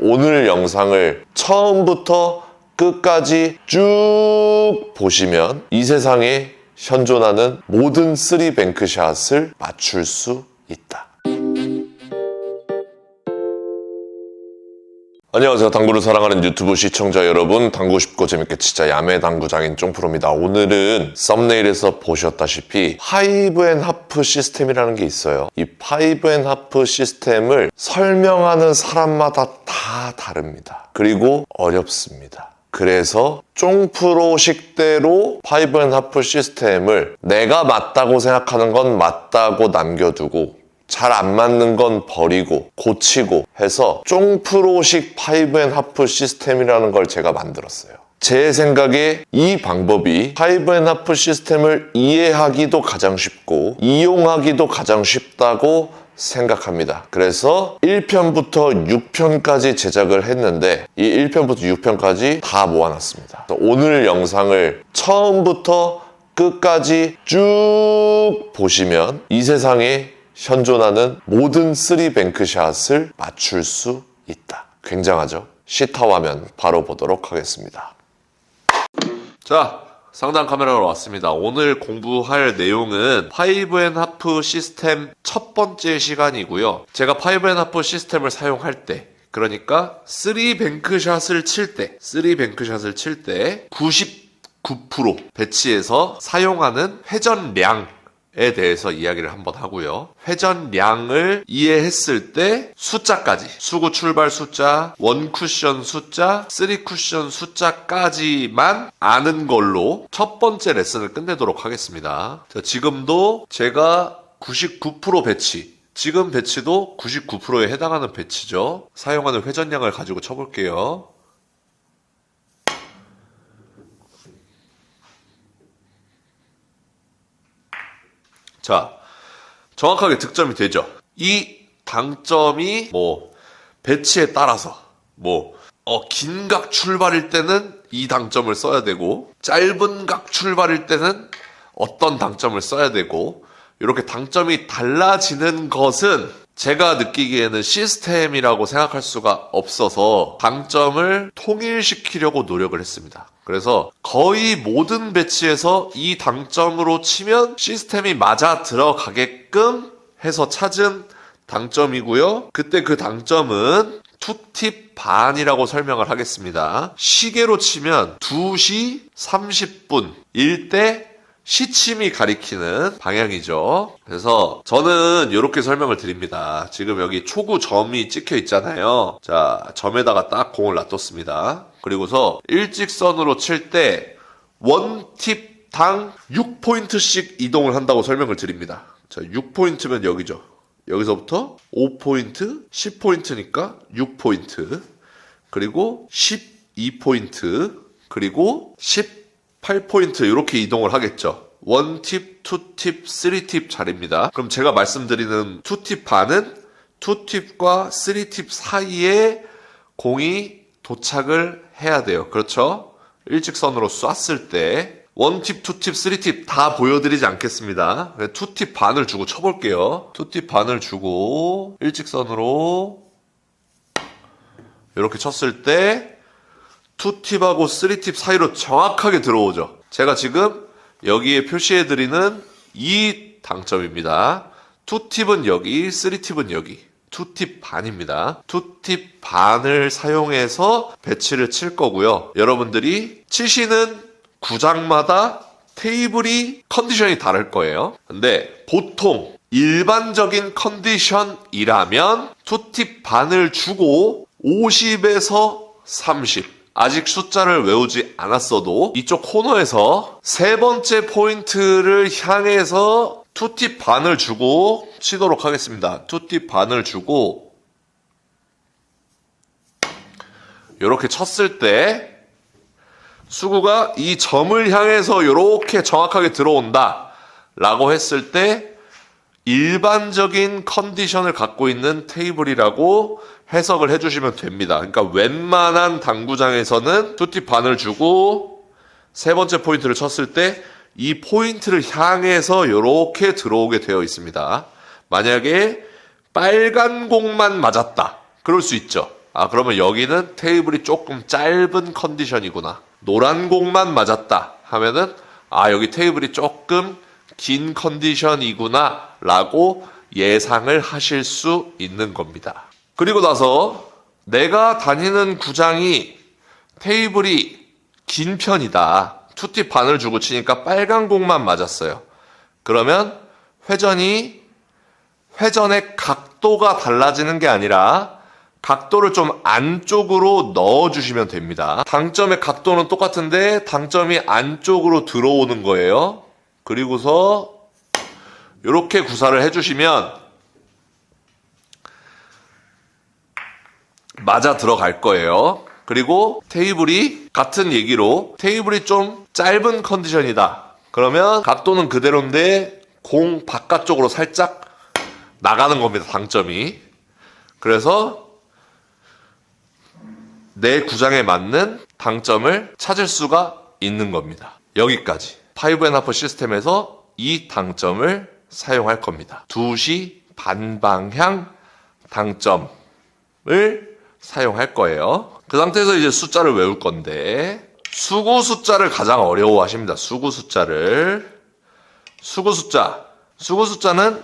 오늘 영상을 처음부터 끝까지 쭉 보시면 이 세상에 현존하는 모든 3뱅크샷을 맞출 수 있다. 안녕하세요. 당구를 사랑하는 유튜브 시청자 여러분, 당구 쉽고 재밌게 진짜 야매 당구장인 쫑프로입니다. 오늘은 썸네일에서 보셨다시피 파이브 앤 하프 시스템이라는 게 있어요. 이 파이브 앤 하프 시스템을 설명하는 사람마다 다 다릅니다. 그리고 어렵습니다. 그래서 쫑프로식대로 파이브 앤 하프 시스템을 내가 맞다고 생각하는 건 맞다고 남겨두고 잘 안 맞는 건 버리고 고치고 해서 쫑프로식 파이브 앤 하프 시스템이라는 걸 제가 만들었어요. 제 생각에 이 방법이 파이브 앤 하프 시스템을 이해하기도 가장 쉽고 이용하기도 가장 쉽다고 생각합니다. 그래서 1편부터 6편까지 제작을 했는데 이 1편부터 6편까지 다 모아놨습니다. 오늘 영상을 처음부터 끝까지 쭉 보시면 이 세상에 현존하는 모든 3뱅크샷을 맞출 수 있다. 굉장하죠? 시타 화면 바로 보도록 하겠습니다. 자, 상단 카메라로 왔습니다. 오늘 공부할 내용은 파이브 앤 하프 시스템 첫 번째 시간이고요. 제가 파이브 앤 하프 시스템을 사용할 때, 그러니까 3뱅크샷을 칠 때 99% 배치에서 사용하는 회전량 에 대해서 이야기를 한번 하고요. 회전량을 이해했을 때 숫자까지, 수구 출발 숫자, 원 쿠션 숫자, 3 쿠션 숫자까지만 아는 걸로 첫 번째 레슨을 끝내도록 하겠습니다. 자, 지금도 제가 99% 배치, 지금 배치도 99%에 해당하는 배치죠. 사용하는 회전량을 가지고 쳐볼게요. 자, 정확하게 득점이 되죠. 이 당점이 배치에 따라서 긴 각 출발일 때는 이 당점을 써야 되고 짧은 각 출발일 때는 어떤 당점을 써야 되고 이렇게 당점이 달라지는 것은 제가 느끼기에는 시스템이라고 생각할 수가 없어서 당점을 통일시키려고 노력을 했습니다. 그래서 거의 모든 배치에서 이 당점으로 치면 시스템이 맞아 들어가게끔 해서 찾은 당점이고요. 그때 그 당점은 투팁 반이라고 설명을 하겠습니다. 시계로 치면 2시 30분일 때 시침이 가리키는 방향이죠. 그래서 저는 이렇게 설명을 드립니다. 지금 여기 초구 점이 찍혀 있잖아요. 자, 점에다가 딱 공을 놔뒀습니다. 그리고서 일직선으로 칠 때 원팁당 6포인트씩 이동을 한다고 설명을 드립니다. 자, 6포인트면 여기죠. 여기서부터 5포인트, 10포인트니까 6포인트, 그리고 12포인트, 그리고 18포인트 이렇게 이동을 하겠죠. 1팁, 2팁, 3팁 자리입니다. 그럼 제가 말씀드리는 2팁 반은 2팁과 3팁 사이에 공이 도착을 해야 돼요. 그렇죠? 일직선으로 쐈을 때 1팁, 2팁, 3팁 다 보여드리지 않겠습니다. 2팁 반을 주고 쳐볼게요. 2팁 반을 주고 일직선으로 이렇게 쳤을 때 2팁하고 3팁 사이로 정확하게 들어오죠. 제가 지금 여기에 표시해드리는 이 당점입니다. 2팁은 여기, 3팁은 여기. 2팁 반입니다. 2팁 반을 사용해서 배치를 칠 거고요. 여러분들이 치시는 구장마다 테이블이 컨디션이 다를 거예요. 근데 보통 일반적인 컨디션이라면 2팁 반을 주고 50에서 30. 아직 숫자를 외우지 않았어도 이쪽 코너에서 세 번째 포인트를 향해서 2팁 반을 주고 치도록 하겠습니다. 2팁 반을 주고 이렇게 쳤을 때 수구가 이 점을 향해서 이렇게 정확하게 들어온다 라고 했을 때 일반적인 컨디션을 갖고 있는 테이블이라고 해석을 해주시면 됩니다. 그러니까 웬만한 당구장에서는 2팁 반을 주고 세 번째 포인트를 쳤을 때 이 포인트를 향해서 이렇게 들어오게 되어 있습니다. 만약에 빨간 공만 맞았다. 그럴 수 있죠. 아, 그러면 여기는 테이블이 조금 짧은 컨디션이구나. 노란 공만 맞았다 하면은 아, 여기 테이블이 조금 긴 컨디션이구나 라고 예상을 하실 수 있는 겁니다. 그리고 나서 내가 다니는 구장이 테이블이 긴 편이다. 투팁 반을 주고 치니까 빨간 공만 맞았어요. 그러면 회전의 각도가 달라지는 게 아니라 각도를 좀 안쪽으로 넣어주시면 됩니다. 당점의 각도는 똑같은데 당점이 안쪽으로 들어오는 거예요. 그리고서 이렇게 구사를 해주시면 맞아 들어갈 거예요. 그리고 테이블이 같은 얘기로 테이블이 좀 짧은 컨디션이다. 그러면 각도는 그대로인데 공 바깥쪽으로 살짝 나가는 겁니다. 당점이. 그래서 내 구장에 맞는 당점을 찾을 수가 있는 겁니다. 여기까지 5&하프 시스템에서 이 당점을 사용할 겁니다. 2시 반방향 당점을 사용할 거예요. 그 상태에서 이제 숫자를 외울 건데 수구 숫자를 가장 어려워하십니다. 수구 숫자를. 수구 숫자는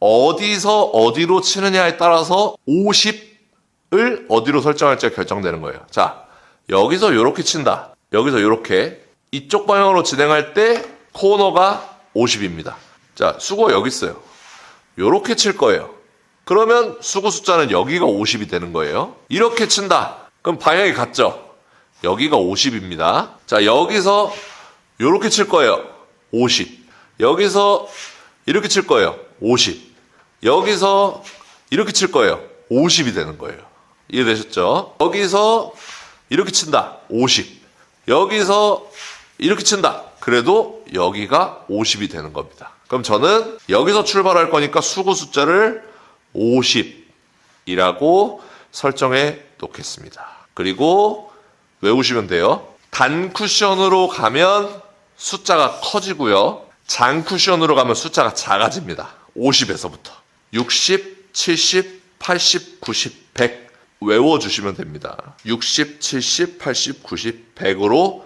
어디서 어디로 치느냐에 따라서 50을 어디로 설정할지가 결정되는 거예요. 자, 여기서 이렇게 친다. 여기서 이렇게 이쪽 방향으로 진행할 때 코너가 50입니다. 자, 수구가 여기 있어요. 이렇게 칠 거예요. 그러면 수구 숫자는 여기가 50이 되는 거예요. 이렇게 친다. 그럼 방향이 같죠? 여기가 50입니다. 자, 여기서 이렇게 칠 거예요. 50. 여기서 이렇게 칠 거예요. 50. 여기서 이렇게 칠 거예요. 50이 되는 거예요. 이해되셨죠? 여기서 이렇게 친다. 50. 여기서 이렇게 친다. 그래도 여기가 50이 되는 겁니다. 그럼 저는 여기서 출발할 거니까 수구 숫자를 50이라고 설정해 놓겠습니다. 그리고 외우시면 돼요. 단 쿠션으로 가면 숫자가 커지고요. 장 쿠션으로 가면 숫자가 작아집니다. 50에서부터 60, 70, 80, 90, 100 외워주시면 됩니다. 60, 70, 80, 90, 100으로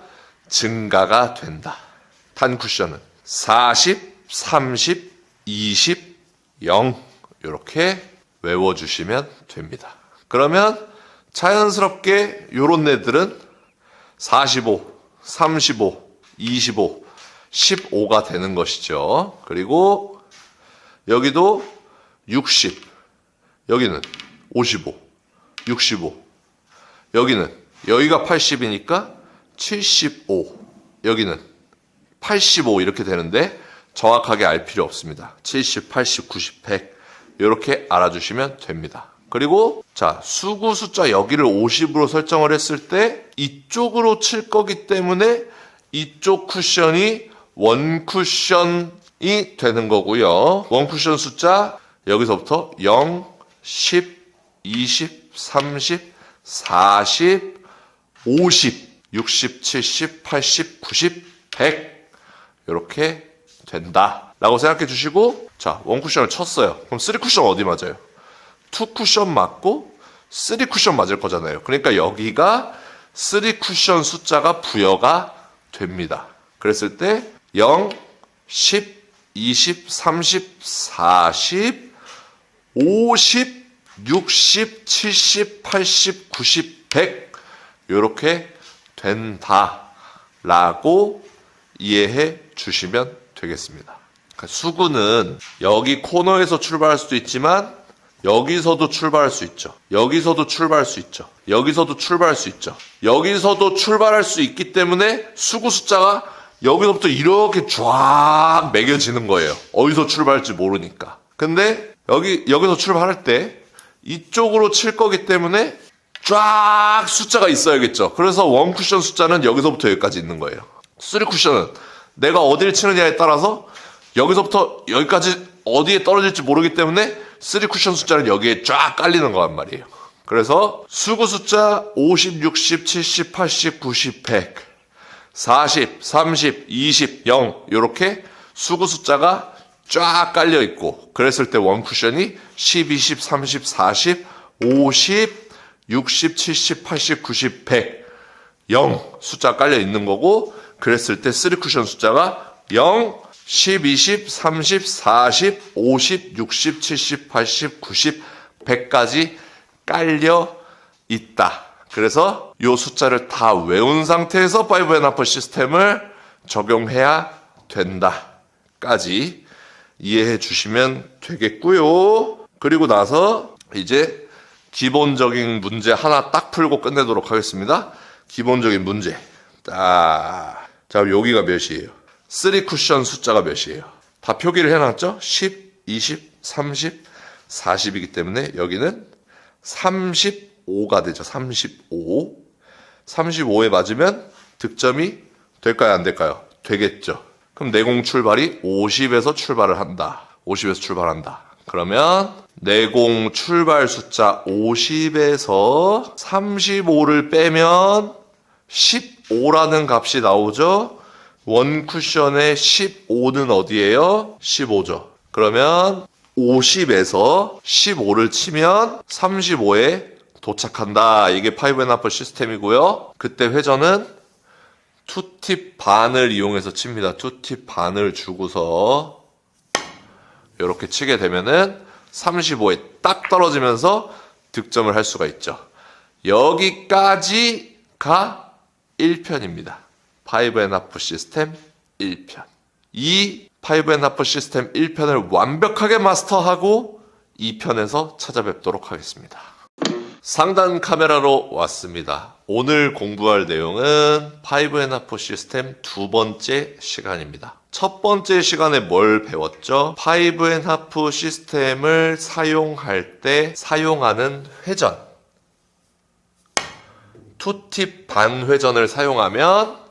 증가가 된다. 단 쿠션은 40, 30, 20, 0 이렇게 외워주시면 됩니다. 그러면 자연스럽게 요런 애들은 45, 35, 25, 15가 되는 것이죠. 그리고 여기도 60, 여기는 55, 65, 여기가 80이니까 75, 여기는 85 이렇게 되는데 정확하게 알 필요 없습니다. 70, 80, 90, 100 이렇게 알아주시면 됩니다. 그리고 자, 수구 숫자 여기를 50으로 설정을 했을 때 이쪽으로 칠 거기 때문에 이쪽 쿠션이 원 쿠션이 되는 거고요. 원 쿠션 숫자 여기서부터 0, 10, 20, 30, 40, 50, 60, 70, 80, 90, 100 이렇게 된다 라고 생각해 주시고 자, 원 쿠션을 쳤어요. 그럼 3 쿠션 어디 맞아요? 2 쿠션 맞고 3 쿠션 맞을 거잖아요. 그러니까 여기가 3 쿠션 숫자가 부여가 됩니다. 그랬을 때 0, 10, 20, 30, 40, 50, 60, 70, 80, 90, 100 이렇게 된다라고 이해해 주시면 되겠습니다. 수구는 여기 코너에서 출발할 수도 있지만 여기서도 출발할 수 있죠. 여기서도 출발할 수 있죠. 여기서도 출발할 수 있죠. 여기서도 출발할 수 있기 때문에 수구 숫자가 여기서부터 이렇게 쫙 매겨지는 거예요. 어디서 출발할지 모르니까. 근데 여기서 출발할 때 이쪽으로 칠 거기 때문에 쫙 숫자가 있어야겠죠. 그래서 원 쿠션 숫자는 여기서부터 여기까지 있는 거예요. 3 쿠션은 내가 어디를 치느냐에 따라서 여기서부터 여기까지 어디에 떨어질지 모르기 때문에 3 쿠션 숫자는 여기에 쫙 깔리는 거란 말이에요. 그래서 수구 숫자 50, 60, 70, 80, 90, 100, 40, 30, 20, 0 이렇게 수구 숫자가 쫙 깔려 있고 그랬을 때 원 쿠션이 10, 20, 30, 40, 50, 60, 70, 80, 90, 100, 0 숫자 깔려 있는 거고, 그랬을 때 3쿠션 숫자가 0, 10, 20, 30, 40, 50, 60, 70, 80, 90, 100까지 깔려 있다. 그래서 이 숫자를 다 외운 상태에서 5&하프 시스템을 적용해야 된다까지 이해해 주시면 되겠고요. 그리고 나서 이제 기본적인 문제 하나 딱 풀고 끝내도록 하겠습니다. 기본적인 문제. 자, 여기가 몇이에요? 3쿠션 숫자가 몇이에요? 다 표기를 해놨죠? 10, 20, 30, 40이기 때문에 여기는 35가 되죠. 35. 35에 맞으면 득점이 될까요? 안 될까요? 되겠죠. 그럼 내공 출발이 50에서 출발을 한다. 50에서 출발한다. 그러면 내공 출발 숫자 50에서 35를 빼면 15라는 값이 나오죠. 원 쿠션의 15는 어디예요? 15죠. 그러면 50에서 15를 치면 35에 도착한다. 이게 5&하프 시스템이고요. 그때 회전은 투팁 반을 이용해서 칩니다. 투팁 반을 주고서 이렇게 치게 되면은 35에 딱 떨어지면서 득점을 할 수가 있죠. 여기까지가 1편입니다. 5&하프 시스템 1편. 이 5&하프 시스템 1편을 완벽하게 마스터하고 2편에서 찾아뵙도록 하겠습니다. 상단 카메라로 왔습니다. 오늘 공부할 내용은 5&하프 시스템 두 번째 시간입니다. 첫 번째 시간에 뭘 배웠죠? 5&하프 시스템을 사용할 때 사용하는 회전. 투팁 반 회전을 사용하면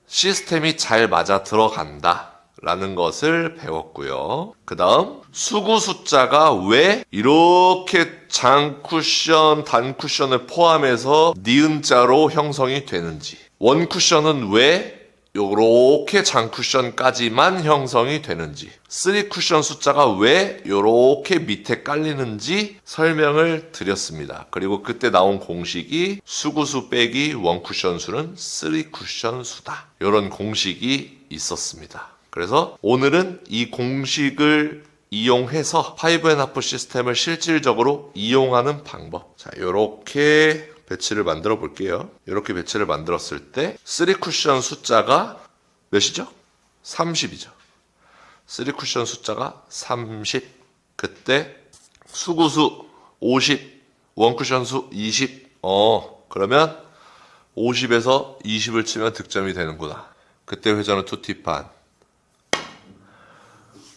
시스템이 잘 맞아 들어간다 라는 것을 배웠고요. 그 다음 수구 숫자가 왜 이렇게 장쿠션, 단쿠션을 포함해서 니은자로 형성이 되는지, 원쿠션은 왜 요렇게 장쿠션까지만 형성이 되는지, 3쿠션 숫자가 왜 요렇게 밑에 깔리는지 설명을 드렸습니다. 그리고 그때 나온 공식이 수구수 빼기 원쿠션 수는 3쿠션 수다. 이런 공식이 있었습니다. 그래서 오늘은 이 공식을 이용해서 5&하프 시스템을 실질적으로 이용하는 방법. 자, 요렇게 배치를 만들어 볼게요. 이렇게 배치를 만들었을 때 3쿠션 숫자가 몇이죠? 30이죠. 3쿠션 숫자가 30. 그때 수구수 50, 원쿠션 수 20. 그러면 50에서 20을 치면 득점이 되는구나. 그때 회전은 투팁 반.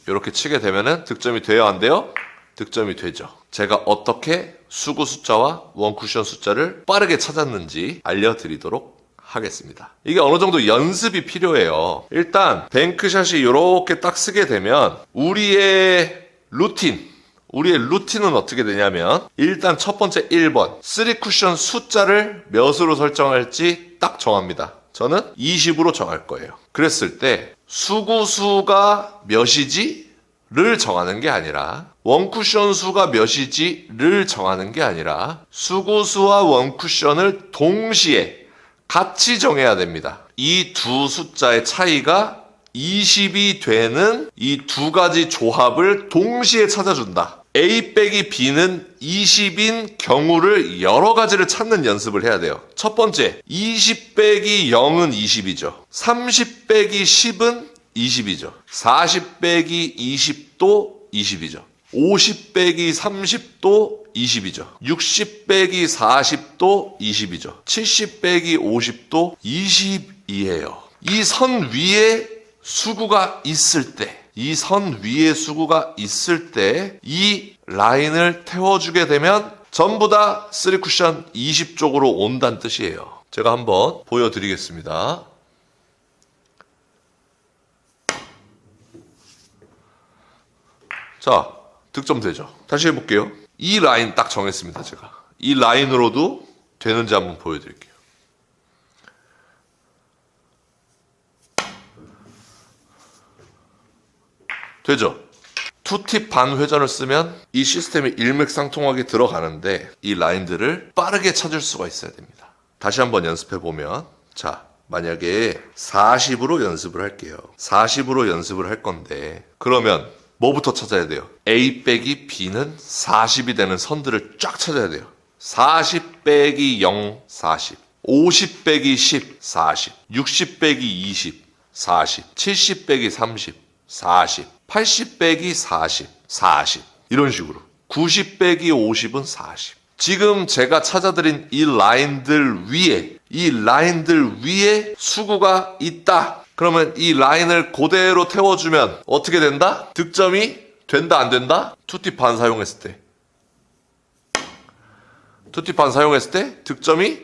이렇게 치게 되면은 득점이 돼요, 안 돼요? 득점이 되죠. 제가 어떻게 수구 숫자와 원쿠션 숫자를 빠르게 찾았는지 알려드리도록 하겠습니다. 이게 어느 정도 연습이 필요해요. 일단 뱅크샷이 이렇게 딱 쓰게 되면 우리의 루틴은 어떻게 되냐면, 일단 첫 번째 1번 3쿠션 숫자를 몇으로 설정할지 딱 정합니다. 저는 20으로 정할 거예요. 그랬을 때 수구수가 몇이지? 를 정하는 게 아니라, 원쿠션 수가 몇이지? 를 정하는 게 아니라 수구수와 원쿠션을 동시에 같이 정해야 됩니다. 이 두 숫자의 차이가 20이 되는 이 두 가지 조합을 동시에 찾아준다. A 빼기 B는 20인 경우를 여러 가지를 찾는 연습을 해야 돼요. 첫 번째, 20 빼기 0은 20이죠. 30 빼기 10은 20이죠. 40 빼기 20도 20이죠. 50 빼기 30도 20이죠. 60 빼기 40도 20이죠. 70 빼기 50도 20이에요. 이 선 위에 수구가 있을 때, 이 라인을 태워주게 되면 전부 다 3쿠션 20쪽으로 온다는 뜻이에요. 제가 한번 보여드리겠습니다. 자, 득점 되죠. 다시 해볼게요. 이 라인 딱 정했습니다. 제가 이 라인으로도 되는지 한번 보여드릴게요. 되죠? 투팁 반 회전을 쓰면 이 시스템이 일맥상통하게 들어가는데 이 라인들을 빠르게 찾을 수가 있어야 됩니다. 다시 한번 연습해 보면, 자, 만약에 40으로 연습을 할게요. 40으로 연습을 할 건데, 그러면 뭐부터 찾아야 돼요? A 빼기 B는 40이 되는 선들을 쫙 찾아야 돼요. 40 빼기 0, 40. 50 빼기 10, 40. 60 빼기 20, 40. 70 빼기 30, 40. 80 빼기 40, 40. 이런 식으로. 90 빼기 50은 40. 지금 제가 찾아드린 이 라인들 위에 수구가 있다. 그러면 이 라인을 그대로 태워주면 어떻게 된다? 득점이 된다, 안 된다? 투팁 반 사용했을 때. 투팁 반 사용했을 때 득점이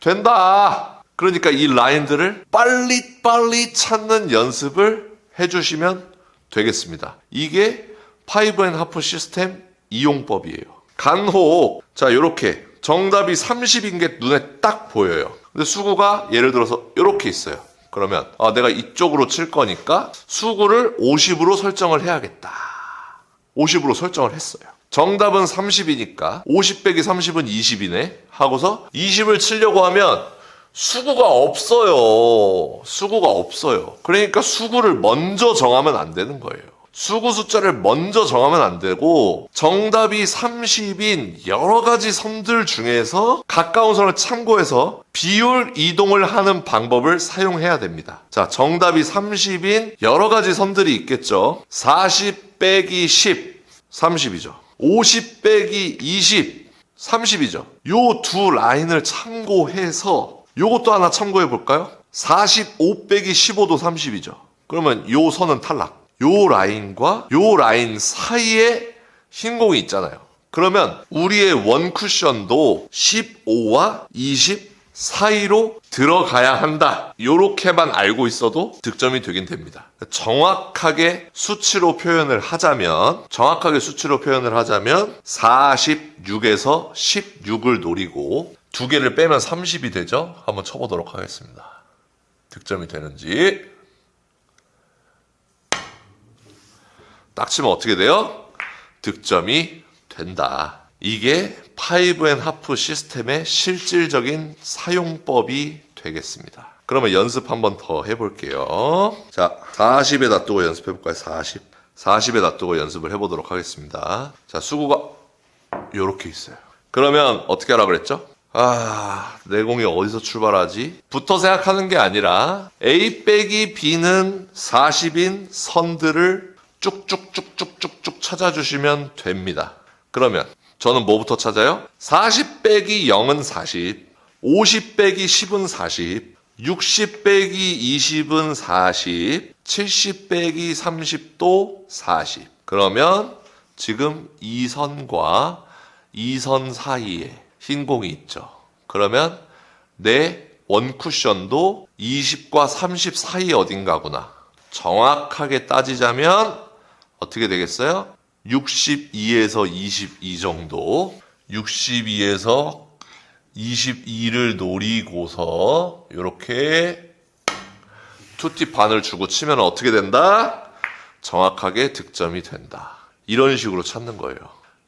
된다. 그러니까 이 라인들을 빨리 찾는 연습을 해주시면 되겠습니다. 이게 파이브 앤 하프 시스템 이용법이에요. 간혹, 자, 요렇게 정답이 30인 게 눈에 딱 보여요. 근데 수구가 예를 들어서 요렇게 있어요. 그러면 내가 이쪽으로 칠 거니까 수구를 50으로 설정을 해야겠다. 50으로 설정을 했어요. 정답은 30이니까 50 빼기 30은 20이네 하고서 20을 치려고 하면 수구가 없어요. 수구가 없어요. 그러니까 수구를 먼저 정하면 안 되는 거예요. 수구 숫자를 먼저 정하면 안 되고 정답이 30인 여러 가지 선들 중에서 가까운 선을 참고해서 비율 이동을 하는 방법을 사용해야 됩니다. 자, 정답이 30인 여러 가지 선들이 있겠죠. 40 빼기 10, 30이죠. 50 빼기 20, 30이죠. 요 두 라인을 참고해서 요것도 하나 참고해 볼까요? 45 빼기 15도 30이죠. 그러면 요 선은 탈락. 요 라인과 요 라인 사이에 흰 공이 있잖아요. 그러면 우리의 원 쿠션도 15와 20 사이로 들어가야 한다. 요렇게만 알고 있어도 득점이 되긴 됩니다. 정확하게 수치로 표현을 하자면 46에서 16을 노리고 두 개를 빼면 30이 되죠. 한번 쳐보도록 하겠습니다. 득점이 되는지. 딱 치면 어떻게 돼요? 득점이 된다. 이게 파이브 앤 하프 시스템의 실질적인 사용법이 되겠습니다. 그러면 연습 한번 더 해볼게요. 자, 40에 놔두고 연습해볼까요? 40에 놔두고 연습을 해보도록 하겠습니다. 자, 수구가 요렇게 있어요. 그러면 어떻게 하라 그랬죠? 내 공이 어디서 출발하지? 부터 생각하는 게 아니라 A 빼기 B는 40인 선들을 쭉쭉쭉쭉쭉쭉 찾아주시면 됩니다. 그러면 저는 뭐부터 찾아요? 40 빼기 0은 40, 50 빼기 10은 40, 60 빼기 20은 40, 70 빼기 30도 40. 그러면 지금 이 선과 이 선 사이에 흰 공이 있죠. 그러면 내 원 쿠션도 20과 30 사이 어딘가구나. 정확하게 따지자면 어떻게 되겠어요? 62에서 22 정도. 62에서 22를 노리고서 이렇게 투팁 반을 주고 치면 어떻게 된다? 정확하게 득점이 된다. 이런 식으로 찾는 거예요.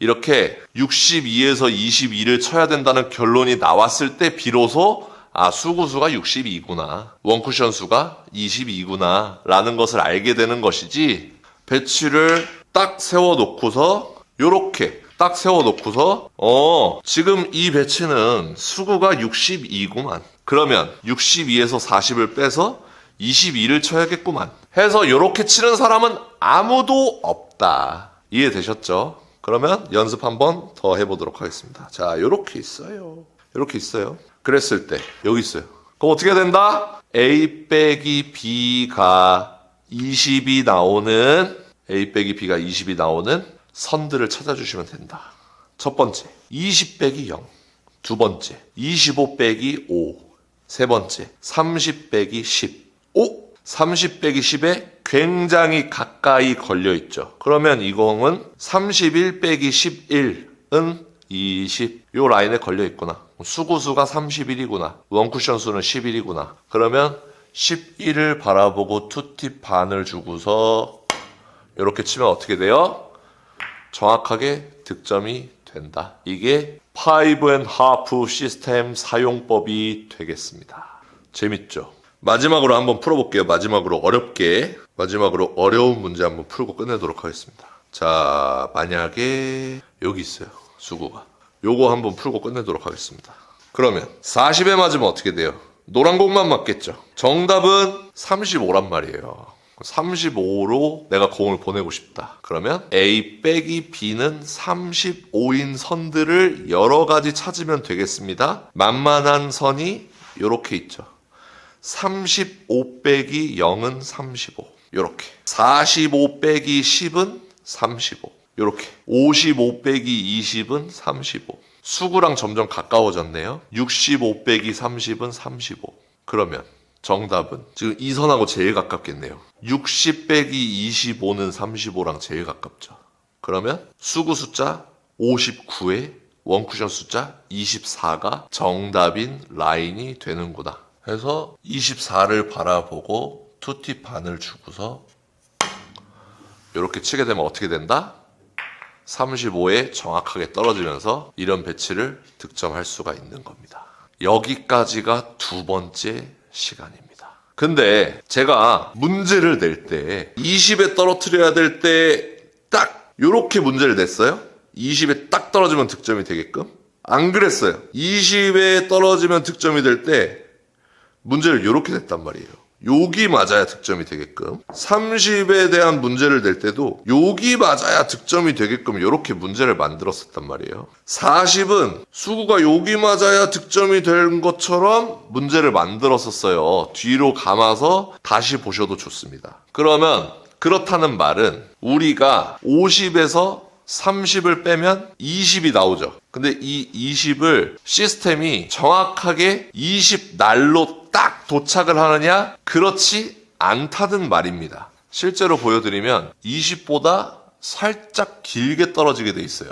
이렇게 62에서 22를 쳐야 된다는 결론이 나왔을 때 비로소 수구수가 62구나. 원쿠션 수가 22구나. 라는 것을 알게 되는 것이지, 배치를 딱 세워놓고서 요렇게 딱 세워놓고서 지금 이 배치는 수구가 62구만. 그러면 62에서 40을 빼서 22를 쳐야겠구만 해서 요렇게 치는 사람은 아무도 없다. 이해되셨죠? 그러면 연습 한번 더 해보도록 하겠습니다. 자, 요렇게 있어요. 요렇게 있어요. 그랬을 때 여기 있어요. 그럼 어떻게 된다? A 빼기 B가 20이 나오는 A 빼기 B가 20이 나오는 선들을 찾아주시면 된다. 첫 번째, 20 빼기 0. 두 번째, 25 빼기 5. 세 번째, 30 빼기 10. 30 빼기 10에 굉장히 가까이 걸려있죠. 그러면 이 공은 31 빼기 11은 20. 요 라인에 걸려있구나. 수구수가 31이구나. 원쿠션 수는 11이구나. 그러면 11을 바라보고 투팁 반을 주고서 이렇게 치면 어떻게 돼요? 정확하게 득점이 된다. 이게 파이브 앤 하프 시스템 사용법이 되겠습니다. 재밌죠? 마지막으로 한번 풀어볼게요. 마지막으로 어려운 문제 한번 풀고 끝내도록 하겠습니다. 자, 만약에 여기 있어요. 수구가. 요거 한번 풀고 끝내도록 하겠습니다. 그러면 40에 맞으면 어떻게 돼요? 노란 공만 맞겠죠. 정답은 35란 말이에요. 35로 내가 공을 보내고 싶다. 그러면 A 빼기 B는 35인 선들을 여러 가지 찾으면 되겠습니다. 만만한 선이 요렇게 있죠. 35 빼기 0은 35. 요렇게. 45 빼기 10은 35. 요렇게. 55 빼기 20은 35. 수구랑 점점 가까워졌네요. 65 빼기 30은 35. 그러면 정답은 지금 이 선하고 제일 가깝겠네요. 60 빼기 25는 35랑 제일 가깝죠. 그러면 수구 숫자 59에 원쿠션 숫자 24가 정답인 라인이 되는구나. 해서 24를 바라보고 투티 반을 주고서 이렇게 치게 되면 어떻게 된다? 35에 정확하게 떨어지면서 이런 배치를 득점할 수가 있는 겁니다. 여기까지가 두 번째 시간입니다. 근데 제가 문제를 낼 때 20에 떨어뜨려야 될 때 딱 이렇게 문제를 냈어요. 20에 딱 떨어지면 득점이 되게끔. 안 그랬어요. 20에 떨어지면 득점이 될 때 문제를 이렇게 냈단 말이에요. 여기 맞아야 득점이 되게끔. 30에 대한 문제를 낼 때도 여기 맞아야 득점이 되게끔 이렇게 문제를 만들었었단 말이에요. 40은 수구가 여기 맞아야 득점이 된 것처럼 문제를 만들었었어요. 뒤로 감아서 다시 보셔도 좋습니다. 그러면 그렇다는 말은 우리가 50에서 30을 빼면 20이 나오죠. 근데 이 20을 시스템이 정확하게 20날로 딱 도착을 하느냐? 그렇지 않다는 말입니다. 실제로 보여드리면 20보다 살짝 길게 떨어지게 돼 있어요.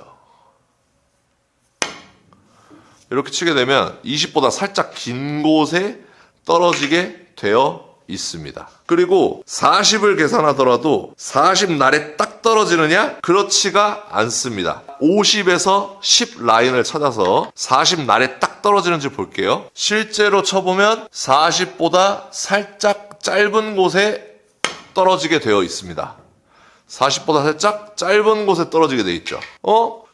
이렇게 치게 되면 20보다 살짝 긴 곳에 떨어지게 되어 있습니다. 그리고 40을 계산하더라도 40날에 딱 떨어지느냐? 그렇지가 않습니다. 50에서 10 라인을 찾아서 40날에 딱 떨어지는지 볼게요. 실제로 쳐보면 40보다 살짝 짧은 곳에 떨어지게 되어 있습니다. 40보다 살짝 짧은 곳에 떨어지게 되어 있죠.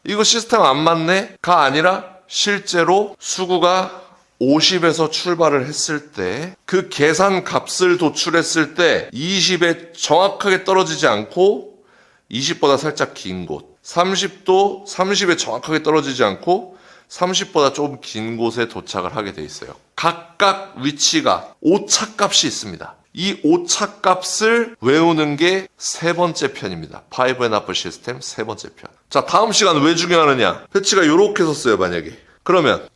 이거 시스템 안 맞네? 가 아니라 실제로 수구가 50에서 출발을 했을 때 그 계산 값을 도출했을 때 20에 정확하게 떨어지지 않고 20보다 살짝 긴 곳, 30도 30에 정확하게 떨어지지 않고 30보다 조금 긴 곳에 도착을 하게 돼 있어요. 각각 위치가 오차값이 있습니다. 이 오차값을 외우는 게 세 번째 편입니다. 파이브 앤 하프 시스템 세 번째 편. 자, 다음 시간 왜 중요하느냐? 패치가 요렇게 섰어요, 만약에. 그러면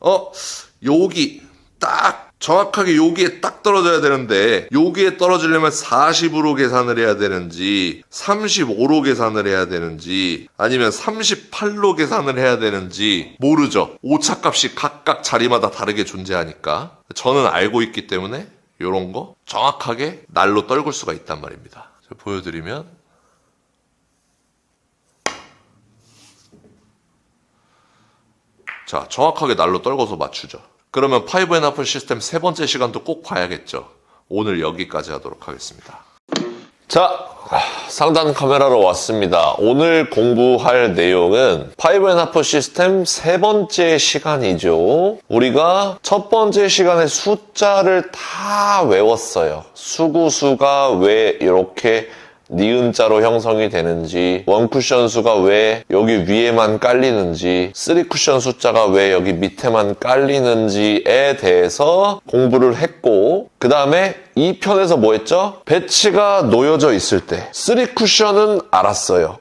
여기 딱 정확하게 여기에 딱 떨어져야 되는데 여기에 떨어지려면 40으로 계산을 해야 되는지 35로 계산을 해야 되는지 아니면 38로 계산을 해야 되는지 모르죠. 오차값이 각각 자리마다 다르게 존재하니까 저는 알고 있기 때문에 이런 거 정확하게 날로 떨굴 수가 있단 말입니다. 제가 보여드리면 자, 정확하게 날로 떨궈서 맞추죠. 그러면 파이브 앤 하프 시스템 세 번째 시간도 꼭 봐야겠죠. 오늘 여기까지 하도록 하겠습니다. 자, 상단 카메라로 왔습니다. 오늘 공부할 내용은 파이브 앤 하프 시스템 세 번째 시간이죠. 우리가 첫 번째 시간에 숫자를 다 외웠어요. 수구수가 왜 이렇게 니은자로 형성이 되는지, 원쿠션 수가 왜 여기 위에만 깔리는지, 3쿠션 숫자가 왜 여기 밑에만 깔리는지에 대해서 공부를 했고, 그 다음에 이 편에서 뭐 했죠? 배치가 놓여져 있을 때 3쿠션은 알았어요.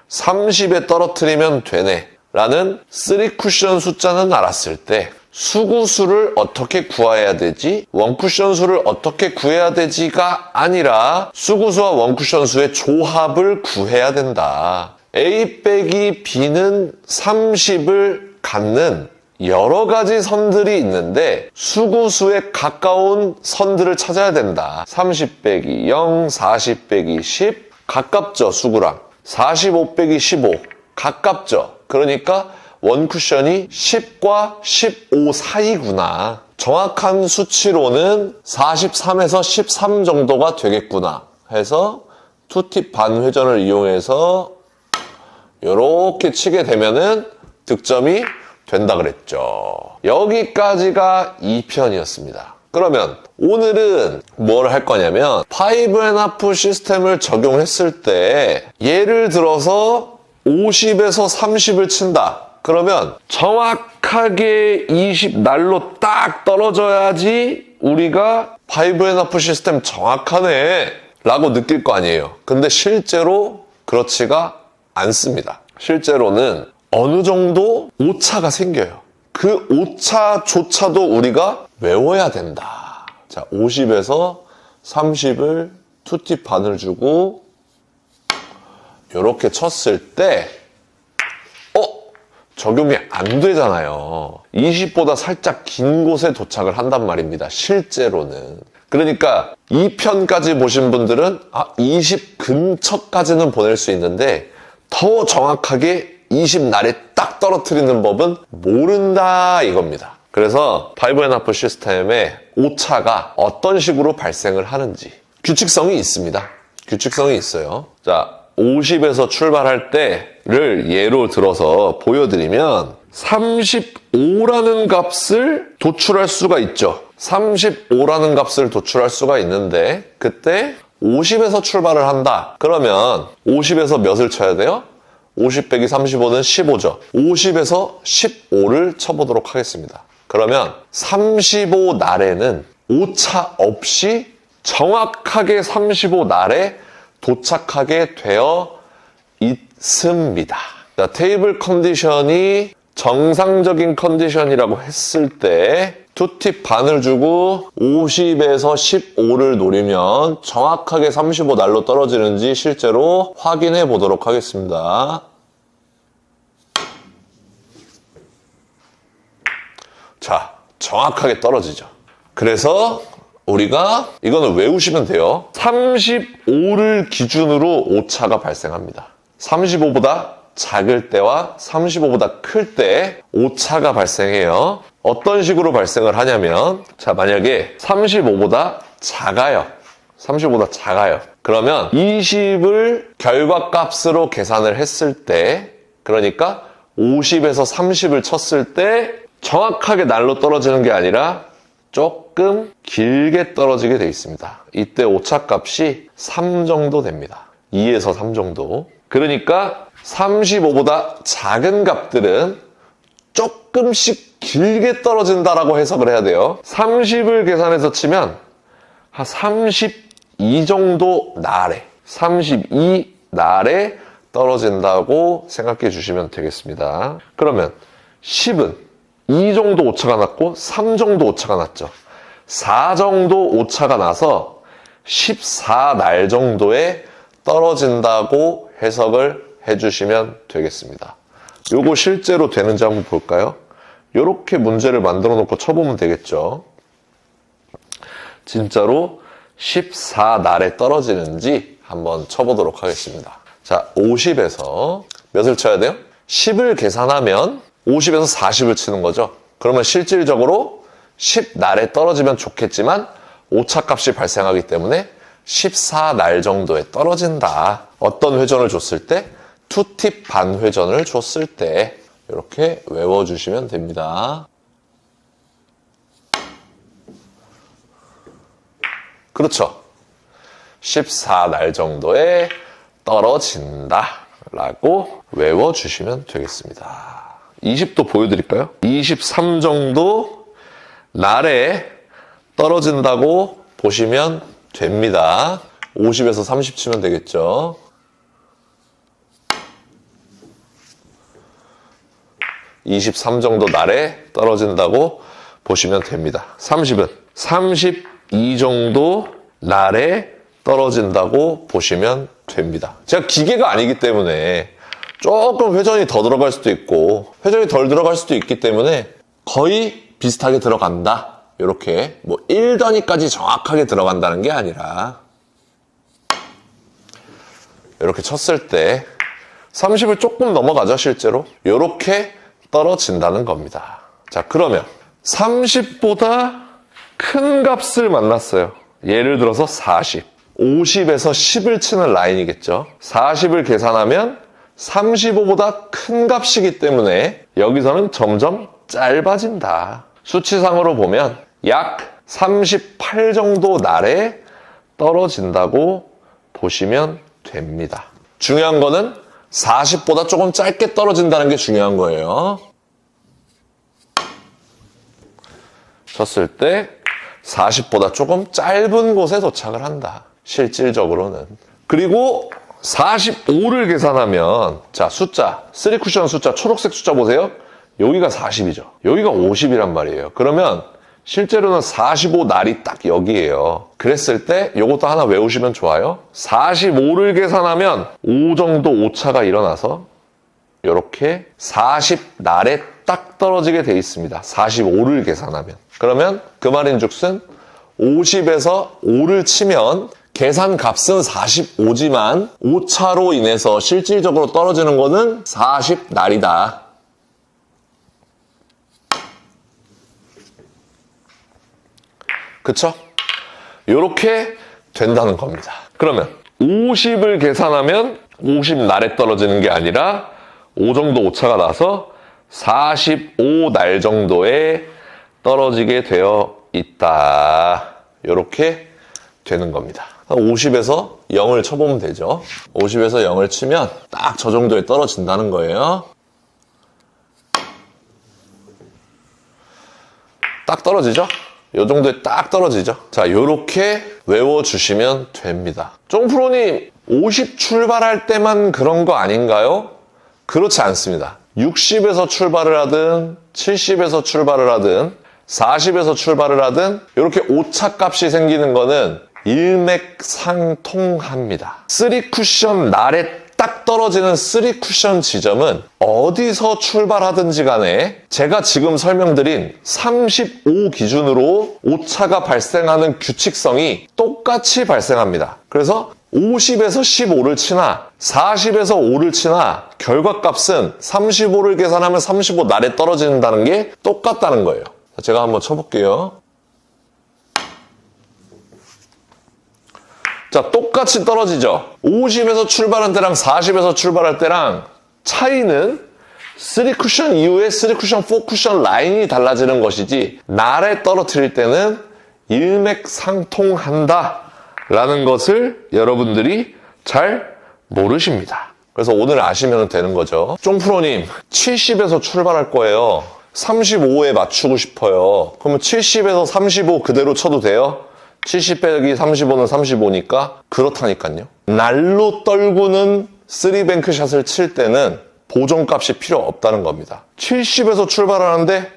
30에 떨어뜨리면 되네 라는 3쿠션 숫자는 알았을 때 수구수를 어떻게 구해야 되지? 원쿠션 수를 어떻게 구해야 되지가 아니라 수구수와 원쿠션 수의 조합을 구해야 된다. A 빼기 B는 30을 갖는 여러 가지 선들이 있는데 수구수에 가까운 선들을 찾아야 된다. 30 빼기 0, 40 빼기 10 가깝죠, 수구랑. 45 빼기 15 가깝죠. 그러니까 원 쿠션이 10과 15 사이구나. 정확한 수치로는 43에서 13 정도가 되겠구나 해서 투팁 반 회전을 이용해서 이렇게 치게 되면은 득점이 된다 그랬죠. 여기까지가 2편이었습니다. 그러면 오늘은 뭘 할 거냐면 5&1 시스템을 적용했을 때 예를 들어서 50에서 30을 친다. 그러면 정확하게 20 날로 딱 떨어져야지 우리가 5&1 시스템 정확하네 라고 느낄 거 아니에요. 근데 실제로 그렇지가 않습니다. 실제로는 어느 정도 오차가 생겨요. 그 오차조차도 우리가 외워야 된다. 자, 50에서 30을 투팁 반을 주고 이렇게 쳤을 때 적용이 안 되잖아요. 20보다 살짝 긴 곳에 도착을 한단 말입니다. 실제로는. 그러니까 2편까지 보신 분들은 20 근처까지는 보낼 수 있는데 더 정확하게 20 날에 딱 떨어뜨리는 법은 모른다 이겁니다. 그래서 5&1 시스템의 오차가 어떤 식으로 발생을 하는지 규칙성이 있습니다. 규칙성이 있어요. 자, 50에서 출발할 때를 예로 들어서 보여드리면 35라는 값을 도출할 수가 있죠. 35라는 값을 도출할 수가 있는데 그때 50에서 출발을 한다. 그러면 50에서 몇을 쳐야 돼요? 50 빼기 35는 15죠. 50에서 15를 쳐보도록 하겠습니다. 그러면 35 날에는 오차 없이 정확하게 35 날에 도착하게 되어 있습니다. 자, 테이블 컨디션이 정상적인 컨디션이라고 했을 때 투팁 반을 주고 50에서 15를 노리면 정확하게 35 날로 떨어지는지 실제로 확인해 보도록 하겠습니다. 자, 정확하게 떨어지죠. 그래서 우리가 이거는 외우시면 돼요. 35를 기준으로 오차가 발생합니다. 35보다 작을 때와 35보다 클 때 오차가 발생해요. 어떤 식으로 발생을 하냐면 자, 만약에 35보다 작아요. 35보다 작아요. 그러면 20을 결과값으로 계산을 했을 때 그러니까 50에서 30을 쳤을 때 정확하게 날로 떨어지는 게 아니라 조금 길게 떨어지게 되어 있습니다. 이때 오차값이 3 정도 됩니다. 2에서 3 정도. 그러니까 35보다 작은 값들은 조금씩 길게 떨어진다라고 해석을 해야 돼요. 30을 계산해서 치면 한 32 정도 날에 32 날에 떨어진다고 생각해 주시면 되겠습니다. 그러면 10은 2 정도 오차가 났고 3 정도 오차가 났죠. 4 정도 오차가 나서 14날 정도에 떨어진다고 해석을 해주시면 되겠습니다. 요거 실제로 되는지 한번 볼까요? 이렇게 문제를 만들어 놓고 쳐보면 되겠죠. 진짜로 14날에 떨어지는지 한번 쳐보도록 하겠습니다. 자, 50에서 몇을 쳐야 돼요? 10을 계산하면 50에서 40을 치는 거죠. 그러면 실질적으로 10날에 떨어지면 좋겠지만 오차값이 발생하기 때문에 14날 정도에 떨어진다. 어떤 회전을 줬을 때? 투팁 반 회전을 줬을 때 이렇게 외워주시면 됩니다. 그렇죠. 14날 정도에 떨어진다 라고 외워주시면 되겠습니다. 20도 보여드릴까요? 23 정도 날에 떨어진다고 보시면 됩니다. 50에서 30 치면 되겠죠. (23) 정도 날에 떨어진다고 보시면 됩니다. 30은 32 정도 날에 떨어진다고 보시면 됩니다. 제가 기계가 아니기 때문에 조금 회전이 더 들어갈 수도 있고 회전이 덜 들어갈 수도 있기 때문에 거의 비슷하게 들어간다. 이렇게 뭐 1단위까지 정확하게 들어간다는 게 아니라 이렇게 쳤을 때 30을 조금 넘어가죠, 실제로. 이렇게 떨어진다는 겁니다. 자, 그러면 30보다 큰 값을 만났어요. 예를 들어서 40. 50에서 10을 치는 라인이겠죠. 40을 계산하면 35보다 큰 값이기 때문에 여기서는 점점 짧아진다. 수치상으로 보면 약 38 정도 날에 떨어진다고 보시면 됩니다. 중요한 거는 40보다 조금 짧게 떨어진다는 게 중요한 거예요. 쳤을 때 40보다 조금 짧은 곳에 도착을 한다. 실질적으로는. 그리고 45를 계산하면 자, 숫자, 3쿠션 숫자, 초록색 숫자 보세요. 여기가 40이죠. 여기가 50이란 말이에요. 그러면 실제로는 45 날이 딱 여기예요. 그랬을 때 이것도 하나 외우시면 좋아요. 45를 계산하면 5 정도 오차가 일어나서 이렇게 40 날에 딱 떨어지게 돼 있습니다. 45를 계산하면. 그러면 그 말인즉슨 50에서 5를 치면 계산 값은 45지만 오차로 인해서 실질적으로 떨어지는 거는 40 날이다. 그쵸? 이렇게 된다는 겁니다. 그러면 50을 계산하면 50 날에 떨어지는 게 아니라 5 정도 오차가 나서 45 날 정도에 떨어지게 되어 있다. 이렇게 되는 겁니다. 50에서 0을 쳐보면 되죠. 50에서 0을 치면 딱 저 정도에 떨어진다는 거예요. 딱 떨어지죠? 이 정도에 딱 떨어지죠. 자, 이렇게 외워주시면 됩니다. 쫑프로님 50 출발할 때만 그런 거 아닌가요? 그렇지 않습니다. 60에서 출발을 하든 70에서 출발을 하든 40에서 출발을 하든 이렇게 오차값이 생기는 거는 일맥상통합니다. 3쿠션 날에 딱 떨어지는 3쿠션 지점은 어디서 출발하든지 간에 제가 지금 설명드린 35 기준으로 오차가 발생하는 규칙성이 똑같이 발생합니다. 그래서 50에서 15를 치나 40에서 5를 치나 결과값은 35를 계산하면 35 날에 떨어진다는 게 똑같다는 거예요. 제가 한번 쳐볼게요. 자, 똑같이 떨어지죠. 50에서 출발할 때랑 40에서 출발할 때랑 차이는 3쿠션 이후에 3쿠션, 4쿠션 라인이 달라지는 것이지 날에 떨어뜨릴 때는 일맥상통한다 라는 것을 여러분들이 잘 모르십니다. 그래서 오늘 아시면 되는 거죠. 쫑프로님 70에서 출발할 거예요. 35에 맞추고 싶어요. 그러면 70에서 35 그대로 쳐도 돼요? 70 빼기 35는 35니까 그렇다니까요. 날로 떨구는 3뱅크샷을 칠 때는 보정값이 필요 없다는 겁니다. 70에서 출발하는데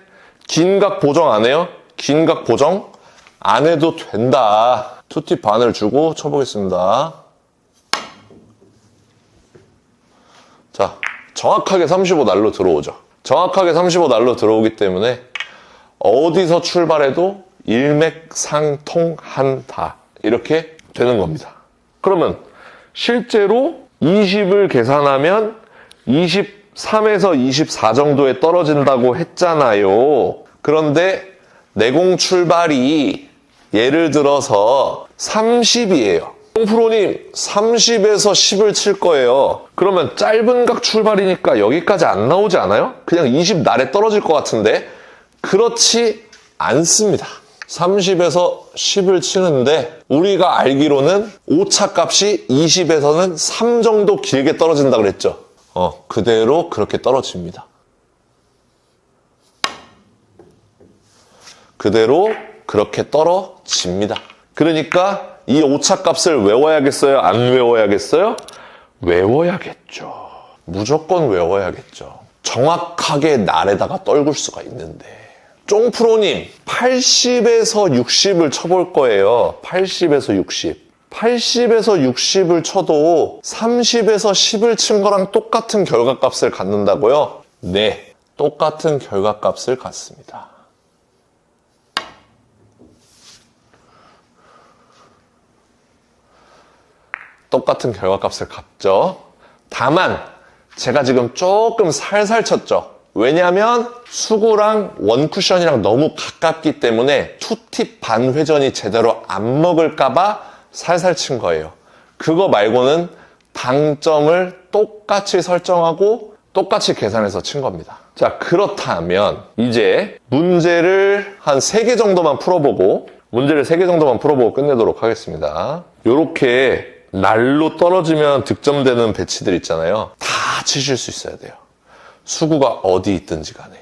긴각 보정 안 해요? 긴각 보정 안 해도 된다. 투팁 반을 주고 쳐보겠습니다. 자, 정확하게 35 날로 들어오죠. 정확하게 35 날로 들어오기 때문에 어디서 출발해도 일맥상통한다. 이렇게 되는 겁니다. 그러면 실제로 20을 계산하면 23에서 24 정도에 떨어진다고 했잖아요. 그런데 내공 출발이 예를 들어서 30이에요. 쫑프로님 30에서 10을 칠 거예요. 그러면 짧은 각 출발이니까 여기까지 안 나오지 않아요? 그냥 20 날에 떨어질 것 같은데 그렇지 않습니다. 30에서 10을 치는데 우리가 알기로는 오차값이 20에서는 3 정도 길게 떨어진다 그랬죠. 그대로 그렇게 떨어집니다. 그대로 그렇게 떨어집니다. 그러니까 이 오차값을 외워야겠어요? 안 외워야겠어요? 외워야겠죠. 무조건 외워야겠죠. 정확하게 날에다가 떨굴 수가 있는데 쫑프로님 80에서 60을 쳐볼 거예요. 80에서 60. 80에서 60을 쳐도 30에서 10을 친 거랑 똑같은 결과값을 갖는다고요? 네, 똑같은 결과값을 갖습니다. 똑같은 결과값을 갖죠. 다만 제가 지금 조금 살살 쳤죠. 왜냐하면 수구랑 원쿠션이랑 너무 가깝기 때문에 투팁 반회전이 제대로 안 먹을까봐 살살 친 거예요. 그거 말고는 당점을 똑같이 설정하고 똑같이 계산해서 친 겁니다. 자, 그렇다면 이제 문제를 한 3개 정도만 풀어보고 끝내도록 하겠습니다. 요렇게 날로 떨어지면 득점되는 배치들 있잖아요. 다 치실 수 있어야 돼요. 수구가 어디 있든지 간에.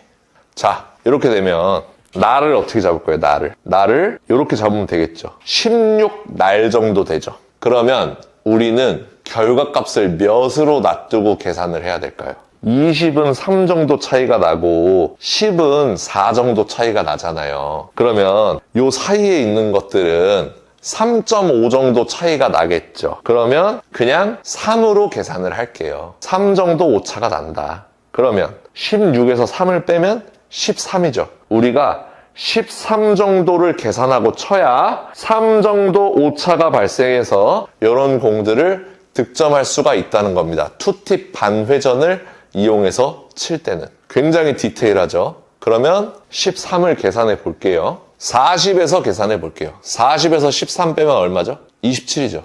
자, 이렇게 되면 날을 어떻게 잡을 거예요? 날을 이렇게 잡으면 되겠죠. 16날 정도 되죠. 그러면 우리는 결과값을 몇으로 놔두고 계산을 해야 될까요? 20은 3 정도 차이가 나고 10은 4 정도 차이가 나잖아요. 그러면 요 사이에 있는 것들은 3.5 정도 차이가 나겠죠. 그러면 그냥 3으로 계산을 할게요. 3 정도 오차가 난다. 그러면 16에서 3을 빼면 13이죠. 우리가 13 정도를 계산하고 쳐야 3 정도 오차가 발생해서 이런 공들을 득점할 수가 있다는 겁니다. 투팁 반회전을 이용해서 칠 때는. 굉장히 디테일하죠. 그러면 13을 계산해 볼게요. 40에서 계산해 볼게요. 40에서 13 빼면 얼마죠? 27이죠.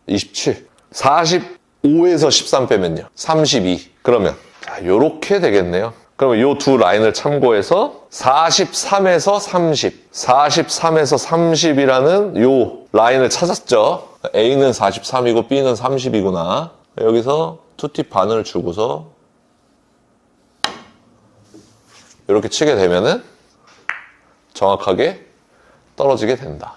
27. 45에서 13 빼면요. 32. 그러면 자, 요렇게 되겠네요. 그러면 요 두 라인을 참고해서 43에서 30, 43에서 30이라는 요 라인을 찾았죠. A는 43이고 B는 30이구나. 여기서 투팁 반을 주고서 이렇게 치게 되면은 정확하게 떨어지게 된다.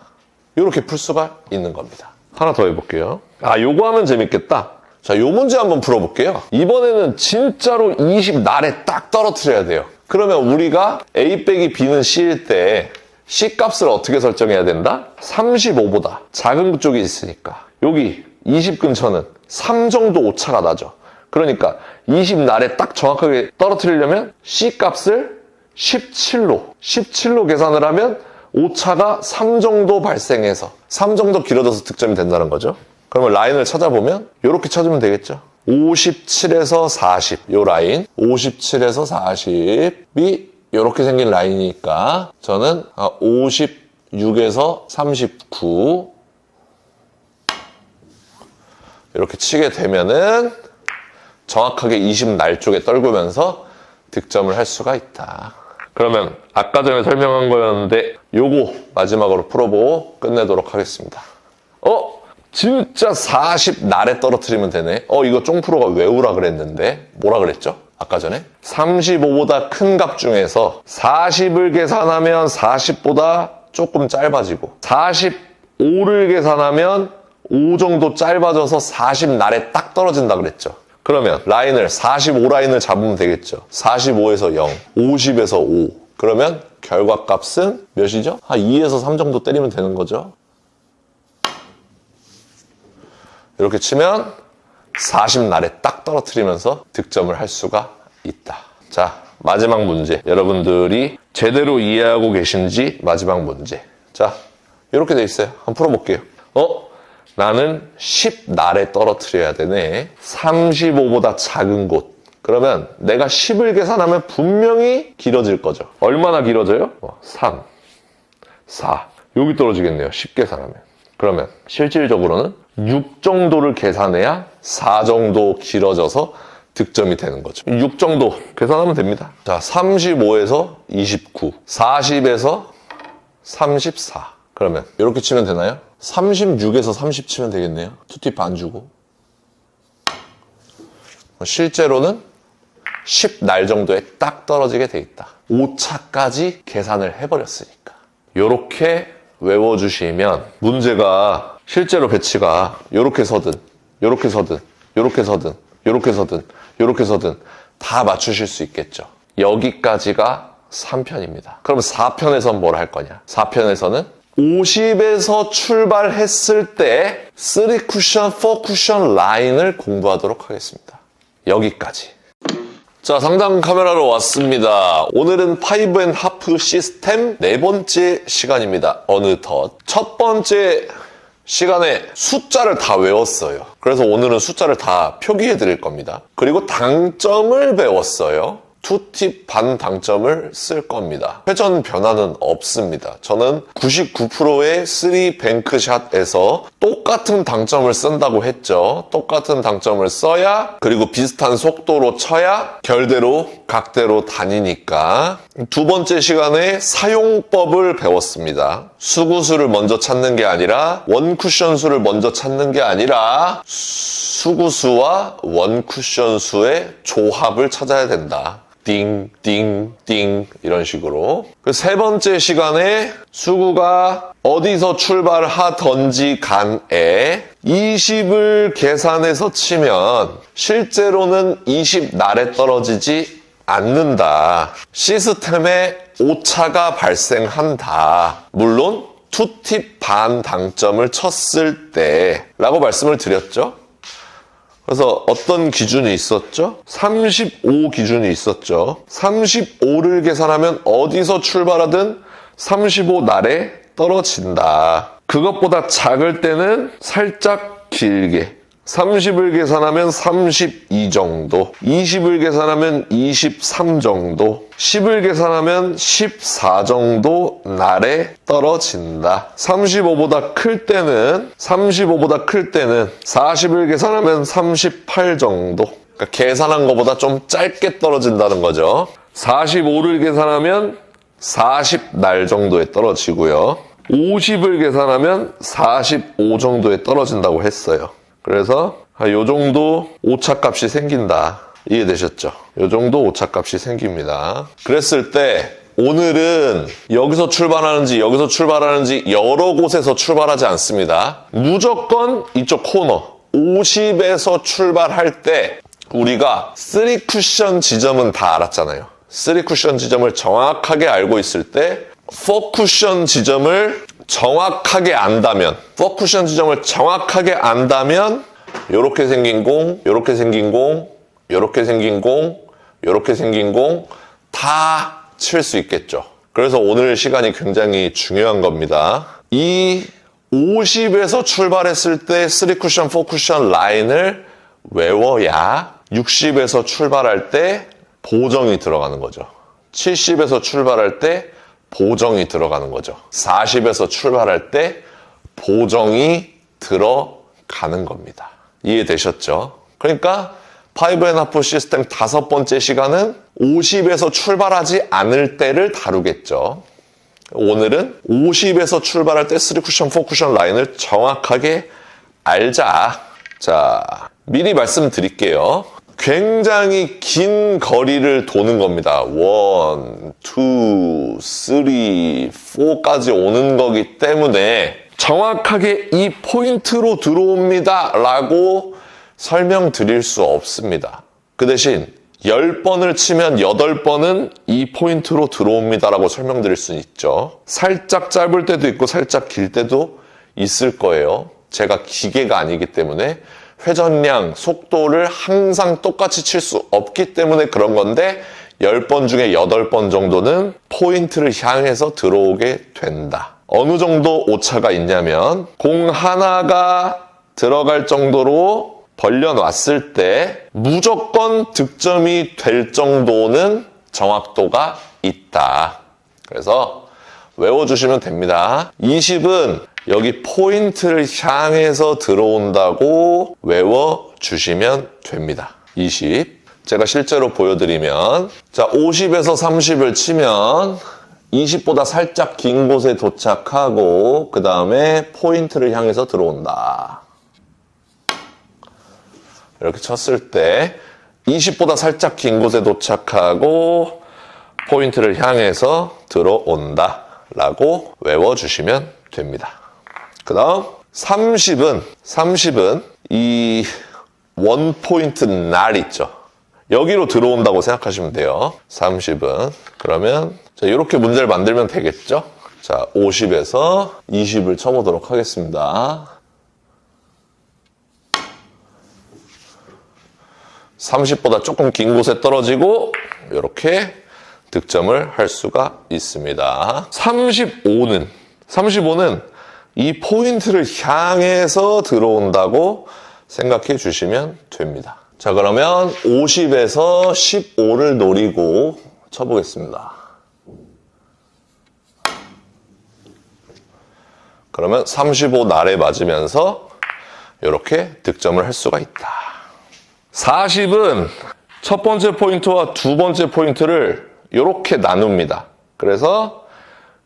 이렇게 풀 수가 있는 겁니다. 하나 더 해볼게요. 요거 하면 재밌겠다. 자, 요 문제 한번 풀어볼게요. 이번에는 진짜로 20날에 딱 떨어뜨려야 돼요. 그러면 우리가 A 빼기 B는 C일 때 C 값을 어떻게 설정해야 된다? 35보다 작은 쪽이 있으니까 여기 20 근처는 3 정도 오차가 나죠. 그러니까 20날에 딱 정확하게 떨어뜨리려면 C 값을 17로 계산을 하면 오차가 3 정도 발생해서 3 정도 길어져서 득점이 된다는 거죠. 그러면 라인을 찾아보면 이렇게 찾으면 되겠죠. 57에서 40, 요 라인 57에서 40이 이렇게 생긴 라인이니까 저는 56에서 39 이렇게 치게 되면은 정확하게 20날 쪽에 떨구면서 득점을 할 수가 있다. 그러면 아까 전에 설명한 거였는데 요거 마지막으로 풀어보고 끝내도록 하겠습니다. 진짜 40날에 떨어뜨리면 되네. 이거 쫑프로가 외우라 그랬는데 뭐라 그랬죠? 아까 전에 35보다 큰 값 중에서 40을 계산하면 40보다 조금 짧아지고 45를 계산하면 5 정도 짧아져서 40날에 딱 떨어진다 그랬죠. 그러면 라인을 45라인을 잡으면 되겠죠. 45에서 0, 50에서 5. 그러면 결과값은 몇이죠? 한 2에서 3 정도 때리면 되는 거죠. 이렇게 치면 40날에 딱 떨어뜨리면서 득점을 할 수가 있다. 자, 마지막 문제. 여러분들이 제대로 이해하고 계신지 마지막 문제. 자, 이렇게 돼 있어요. 한번 풀어볼게요. 나는 10날에 떨어뜨려야 되네. 35보다 작은 곳. 그러면 내가 10을 계산하면 분명히 길어질 거죠. 얼마나 길어져요? 3, 4. 여기 떨어지겠네요. 10 계산하면. 그러면 실질적으로는 6 정도를 계산해야 4 정도 길어져서 득점이 되는 거죠. 6 정도 계산하면 됩니다. 자, 35에서 29, 40에서 34. 그러면 이렇게 치면 되나요? 36에서 30 치면 되겠네요. 투팁 반 주고. 실제로는 10날 정도에 딱 떨어지게 돼 있다. 5차까지 계산을 해버렸으니까. 이렇게 외워주시면 문제가 실제로 배치가 이렇게 서든 이렇게 서든 이렇게 서든 이렇게 서든 이렇게 서든 다 맞추실 수 있겠죠. 여기까지가 3편입니다. 그럼 4편에서는 뭘 할 거냐? 4편에서는 50에서 출발했을 때 3쿠션, 4쿠션 라인을 공부하도록 하겠습니다. 여기까지. 자, 상담 카메라로 왔습니다. 오늘은 5&하프 시스템 4번째 시간입니다. 어느덧 첫 번째 시간에 숫자를 다 외웠어요. 그래서 오늘은 숫자를 다 표기해 드릴 겁니다. 그리고 당점을 배웠어요. 2팁 반 당점을 쓸 겁니다. 회전 변화는 없습니다. 저는 99%의 3뱅크샷에서 똑같은 당점을 쓴다고 했죠. 똑같은 당점을 써야, 그리고 비슷한 속도로 쳐야 결대로 각대로 다니니까. 두 번째 시간에 사용법을 배웠습니다. 수구수를 먼저 찾는 게 아니라 원쿠션 수를 먼저 찾는 게 아니라 수구수와 원쿠션 수의 조합을 찾아야 된다. 띵, 띵, 띵 이런 식으로. 그 세 번째 시간에 수구가 어디서 출발하던지 간에 20을 계산해서 치면 실제로는 20 날에 떨어지지 않는다. 시스템에 오차가 발생한다. 물론 2팁 반 당점을 쳤을 때 라고 말씀을 드렸죠. 그래서 어떤 기준이 있었죠? 35 기준이 있었죠. 35를 계산하면 어디서 출발하든 35 날에 떨어진다. 그것보다 작을 때는 살짝 길게. 30을 계산하면 32 정도, 20을 계산하면 23 정도, 10을 계산하면 14 정도 날에 떨어진다. 35보다 클 때는 40을 계산하면 38 정도. 그러니까 계산한 것보다 좀 짧게 떨어진다는 거죠. 45를 계산하면 40날 정도에 떨어지고요. 50을 계산하면 45 정도에 떨어진다고 했어요. 그래서 요 정도 오차값이 생긴다. 이해되셨죠? 요 정도 오차값이 생깁니다. 그랬을 때 오늘은 여기서 출발하는지 여기서 출발하는지 여러 곳에서 출발하지 않습니다. 무조건 이쪽 코너 50에서 출발할 때 우리가 3쿠션 지점은 다 알았잖아요. 3쿠션 지점을 정확하게 알고 있을 때 4쿠션 지점을 정확하게 안다면, 4쿠션 지점을 정확하게 안다면 요렇게 생긴 공, 요렇게 생긴 공, 요렇게 생긴 공, 요렇게 생긴 공 다 칠 수 있겠죠. 그래서 오늘 시간이 굉장히 중요한 겁니다. 이 50에서 출발했을 때 3쿠션, 4쿠션 라인을 외워야 60에서 출발할 때 보정이 들어가는 거죠. 70에서 출발할 때 보정이 들어가는 거죠. 40에서 출발할 때 보정이 들어가는 겁니다. 이해되셨죠? 그러니까 5&1/2 시스템 5번째 시간은 50에서 출발하지 않을 때를 다루겠죠. 오늘은 50에서 출발할 때 3쿠션, 4쿠션 라인을 정확하게 알자. 자, 미리 말씀드릴게요. 굉장히 긴 거리를 도는 겁니다. 1, 2, 3, 4까지 오는 거기 때문에 정확하게 이 포인트로 들어옵니다 라고 설명드릴 수 없습니다. 그 대신 10번을 치면 8번은 이 포인트로 들어옵니다 라고 설명드릴 수는 있죠. 살짝 짧을 때도 있고 살짝 길 때도 있을 거예요. 제가 기계가 아니기 때문에 회전량, 속도를 항상 똑같이 칠 수 없기 때문에 그런 건데 10번 중에 8번 정도는 포인트를 향해서 들어오게 된다. 어느 정도 오차가 있냐면 공 하나가 들어갈 정도로 벌려놨을 때 무조건 득점이 될 정도는 정확도가 있다. 그래서 외워주시면 됩니다. 20은 여기 포인트를 향해서 들어온다고 외워주시면 됩니다. 20. 제가 실제로 보여드리면, 자, 50에서 30을 치면 20보다 살짝 긴 곳에 도착하고 그 다음에 포인트를 향해서 들어온다. 이렇게 쳤을 때 20보다 살짝 긴 곳에 도착하고 포인트를 향해서 들어온다 라고 외워주시면 됩니다. 그 다음 30은 이 원포인트 날 있죠. 여기로 들어온다고 생각하시면 돼요. 30은. 그러면 자, 이렇게 문제를 만들면 되겠죠? 자, 50에서 20을 쳐보도록 하겠습니다. 30보다 조금 긴 곳에 떨어지고 이렇게 득점을 할 수가 있습니다. 35는 이 포인트를 향해서 들어온다고 생각해 주시면 됩니다. 자, 그러면 50에서 15를 노리고 쳐보겠습니다. 그러면 35 날에 맞으면서 이렇게 득점을 할 수가 있다. 40은 첫 번째 포인트와 두 번째 포인트를 이렇게 나눕니다. 그래서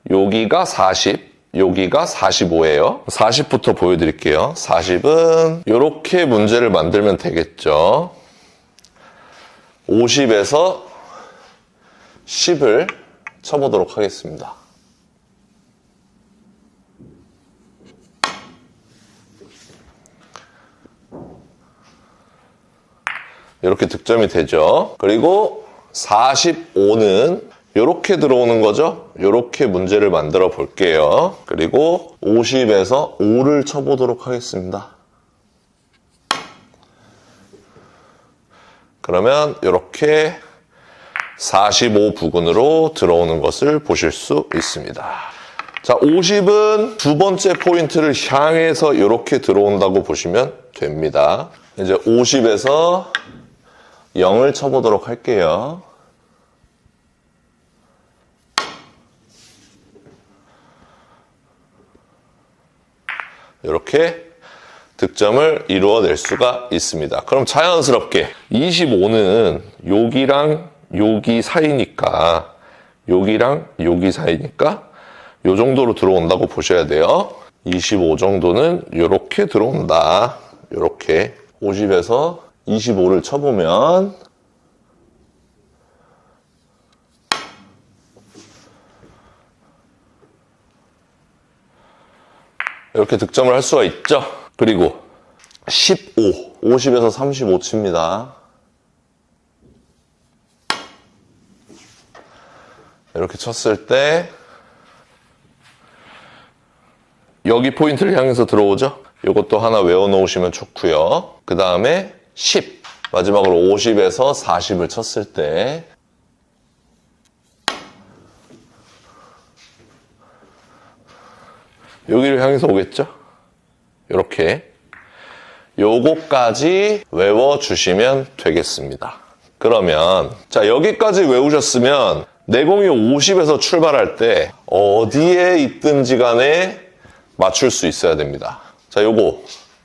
여기가 40, 여기가 45예요. 40부터 보여드릴게요. 40은 이렇게 문제를 만들면 되겠죠. 50에서 10을 쳐보도록 하겠습니다. 이렇게 득점이 되죠. 그리고 45는 이렇게 들어오는 거죠. 이렇게 문제를 만들어 볼게요. 그리고 50에서 5를 쳐보도록 하겠습니다. 그러면 이렇게 45 부근으로 들어오는 것을 보실 수 있습니다. 자, 50은 두 번째 포인트를 향해서 이렇게 들어온다고 보시면 됩니다. 이제 50에서 0을 쳐보도록 할게요. 이렇게 득점을 이루어낼 수가 있습니다. 그럼 자연스럽게 25는 여기랑 여기 사이니까 여기랑 여기 사이니까 이 정도로 들어온다고 보셔야 돼요. 25 정도는 이렇게 들어온다. 이렇게 50에서 25를 쳐보면 이렇게 득점을 할 수가 있죠. 그리고 15, 50에서 35 칩니다. 이렇게 쳤을 때 여기 포인트를 향해서 들어오죠. 이것도 하나 외워놓으시면 좋고요. 그 다음에 10, 마지막으로 50에서 40을 쳤을 때 여기를 향해서 오겠죠? 이렇게 요거까지 외워주시면 되겠습니다. 그러면 자, 여기까지 외우셨으면 내공이 50에서 출발할 때 어디에 있든지 간에 맞출 수 있어야 됩니다. 자, 요거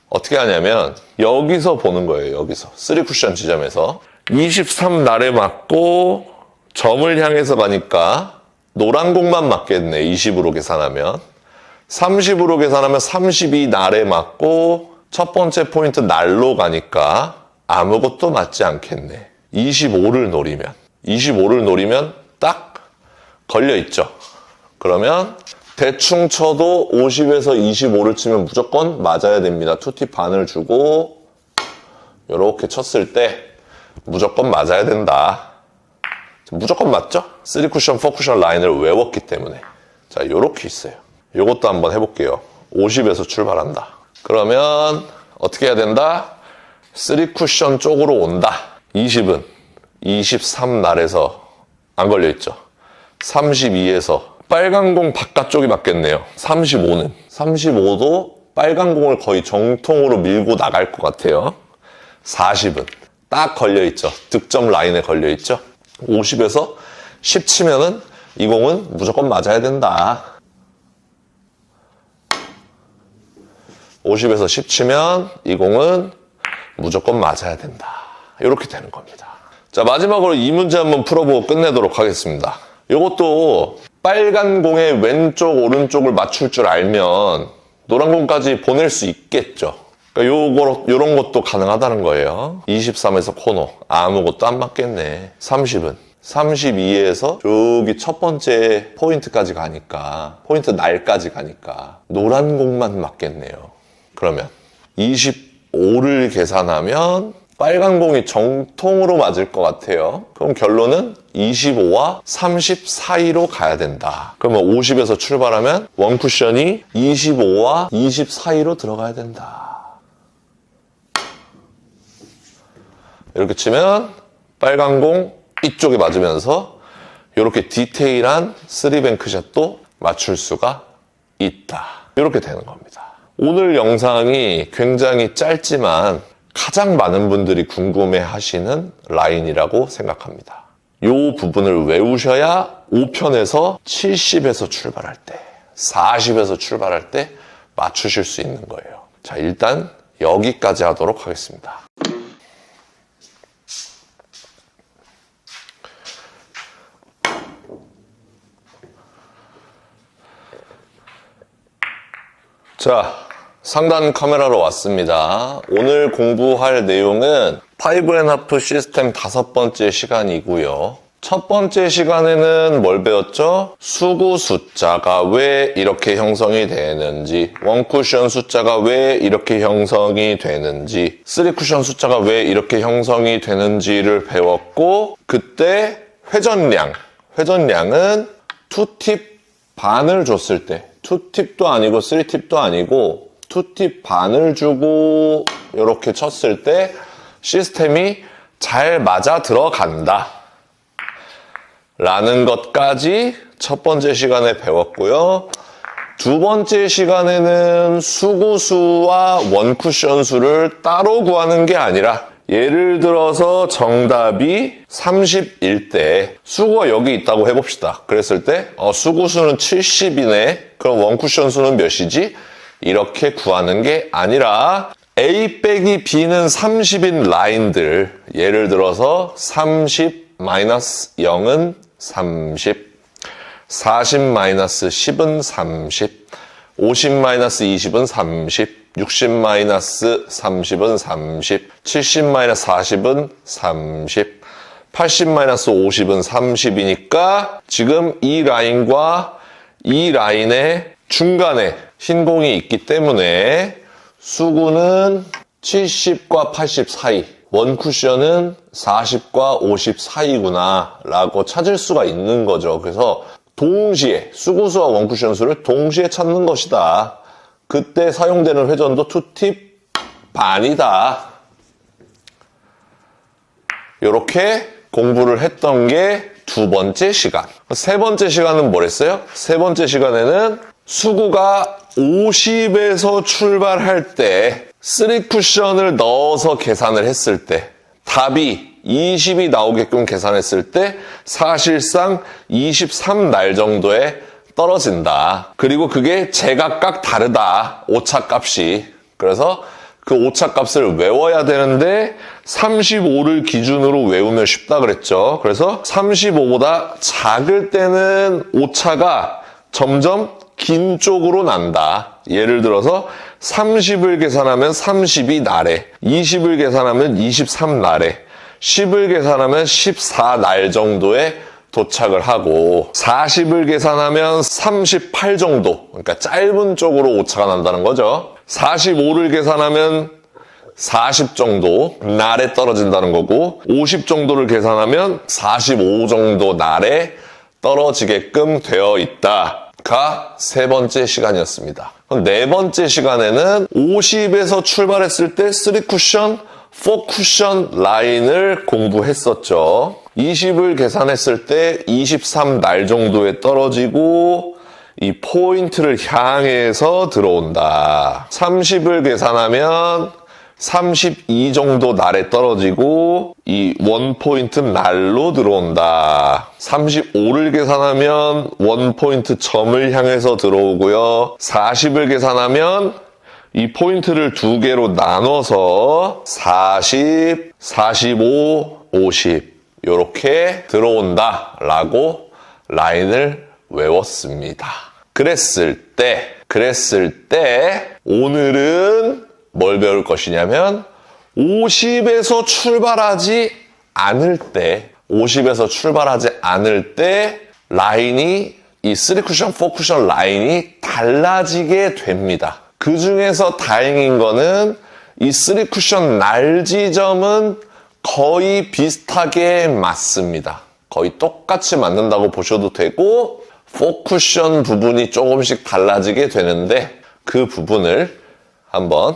어떻게 하냐면 여기서 보는 거예요. 여기서 3쿠션 지점에서 23 날에 맞고 점을 향해서 가니까 노란 공만 맞겠네. 20으로 계산하면 30으로 계산하면 32 날에 맞고 첫 번째 포인트 날로 가니까 아무것도 맞지 않겠네. 25를 노리면 딱 걸려있죠. 그러면 대충 쳐도 50에서 25를 치면 무조건 맞아야 됩니다. 투팁 반을 주고 이렇게 쳤을 때 무조건 맞아야 된다. 무조건 맞죠? 3쿠션, 4쿠션 라인을 외웠기 때문에. 자, 이렇게 있어요. 이것도 한번 해볼게요. 50에서 출발한다. 그러면 어떻게 해야 된다? 3쿠션 쪽으로 온다. 20은 23 날에서 안 걸려있죠. 32에서 빨간 공 바깥쪽이 맞겠네요. 35도 빨간 공을 거의 정통으로 밀고 나갈 것 같아요. 40은 딱 걸려있죠. 득점 라인에 걸려있죠. 50에서 10 치면은 이 공은 무조건 맞아야 된다. 50에서 10 치면 이 공은 무조건 맞아야 된다. 이렇게 되는 겁니다. 자, 마지막으로 이 문제 한번 풀어보고 끝내도록 하겠습니다. 이것도 빨간 공의 왼쪽, 오른쪽을 맞출 줄 알면 노란 공까지 보낼 수 있겠죠. 그러니까 요런 것도 가능하다는 거예요. 23에서 코너 아무것도 안 맞겠네. 30은 32에서 저기 첫 번째 포인트까지 가니까 포인트 날까지 가니까 노란 공만 맞겠네요. 그러면 25를 계산하면 빨간 공이 정통으로 맞을 것 같아요. 그럼 결론은 25와 30 사이로 가야 된다. 그러면 50에서 출발하면 원쿠션이 25와 20 사이로 들어가야 된다. 이렇게 치면 빨간 공 이쪽에 맞으면서 이렇게 디테일한 3뱅크샷도 맞출 수가 있다. 이렇게 되는 겁니다. 오늘 영상이 굉장히 짧지만 가장 많은 분들이 궁금해 하시는 라인이라고 생각합니다. 이 부분을 외우셔야 5편에서 70에서 출발할 때, 40에서 출발할 때 맞추실 수 있는 거예요. 자, 일단 여기까지 하도록 하겠습니다. 자, 상단 카메라로 왔습니다. 오늘 공부할 내용은 5.5 시스템 5번째 시간이고요. 첫 번째 시간에는 뭘 배웠죠? 수구 숫자가 왜 이렇게 형성이 되는지, 원쿠션 숫자가 왜 이렇게 형성이 되는지, 3쿠션 숫자가 왜 이렇게 형성이 되는지를 배웠고, 그때 회전량은 2팁 반을 줬을 때, 2팁도 아니고 3팁도 아니고 2팁 반을 주고 이렇게 쳤을 때 시스템이 잘 맞아 들어간다 라는 것까지 첫 번째 시간에 배웠고요. 두 번째 시간에는 수구수와 원쿠션 수를 따로 구하는 게 아니라, 예를 들어서 정답이 30일 때 수구가 여기 있다고 해봅시다. 그랬을 때 수구수는 70이네. 그럼 원쿠션 수는 몇이지? 이렇게 구하는 게 아니라 A 빼기 B는 30인 라인들, 예를 들어서 30-0은 30, 40-10은 30, 50-20은 30, 60-30은 30, 70-40은 30, 80-50은 30이니까 지금 이 라인과 이 라인의 중간에 흰 공이 있기 때문에 수구는 70과 80 사이, 원쿠션은 40과 50 사이구나 라고 찾을 수가 있는 거죠. 그래서 동시에 수구수와 원쿠션 수를 동시에 찾는 것이다. 그때 사용되는 회전도 2팁 반이다. 이렇게 공부를 했던 게 두 번째 시간. 세 번째 시간은 뭘 했어요? 세 번째 시간에는 수구가 50에서 출발할 때 3쿠션을 넣어서 계산을 했을 때 답이 20이 나오게끔 계산했을 때 사실상 23날 정도에 떨어진다. 그리고 그게 제각각 다르다. 오차값이. 그래서 그 오차값을 외워야 되는데 35를 기준으로 외우면 쉽다 그랬죠. 그래서 35보다 작을 때는 오차가 점점 긴 쪽으로 난다. 예를 들어서 30을 계산하면 30이 나래, 20을 계산하면 23날에, 10을 계산하면 14날 정도에 도착을 하고, 40을 계산하면 38 정도, 그러니까 짧은 쪽으로 오차가 난다는 거죠. 45를 계산하면 40 정도 날에 떨어진다는 거고, 50 정도를 계산하면 45 정도 날에 떨어지게끔 되어 있다가 세 번째 시간이었습니다. 그럼 네 번째 시간에는 50에서 출발했을 때 3쿠션, 4쿠션 라인을 공부했었죠. 20을 계산했을 때 23날 정도에 떨어지고 이 포인트를 향해서 들어온다. 30을 계산하면 32 정도 날에 떨어지고 이 원포인트 날로 들어온다. 35를 계산하면 원포인트 점을 향해서 들어오고요. 40을 계산하면 이 포인트를 두 개로 나눠서 40, 45, 50 이렇게 들어온다 라고 라인을 외웠습니다. 그랬을 때 오늘은 뭘 배울 것이냐면 50에서 출발하지 않을 때 라인이 이 3쿠션, 4쿠션 라인이 달라지게 됩니다. 그 중에서 다행인 거는 이 3쿠션 날 지점은 거의 비슷하게 맞습니다. 거의 똑같이 맞는다고 보셔도 되고 4쿠션 부분이 조금씩 달라지게 되는데 그 부분을 한번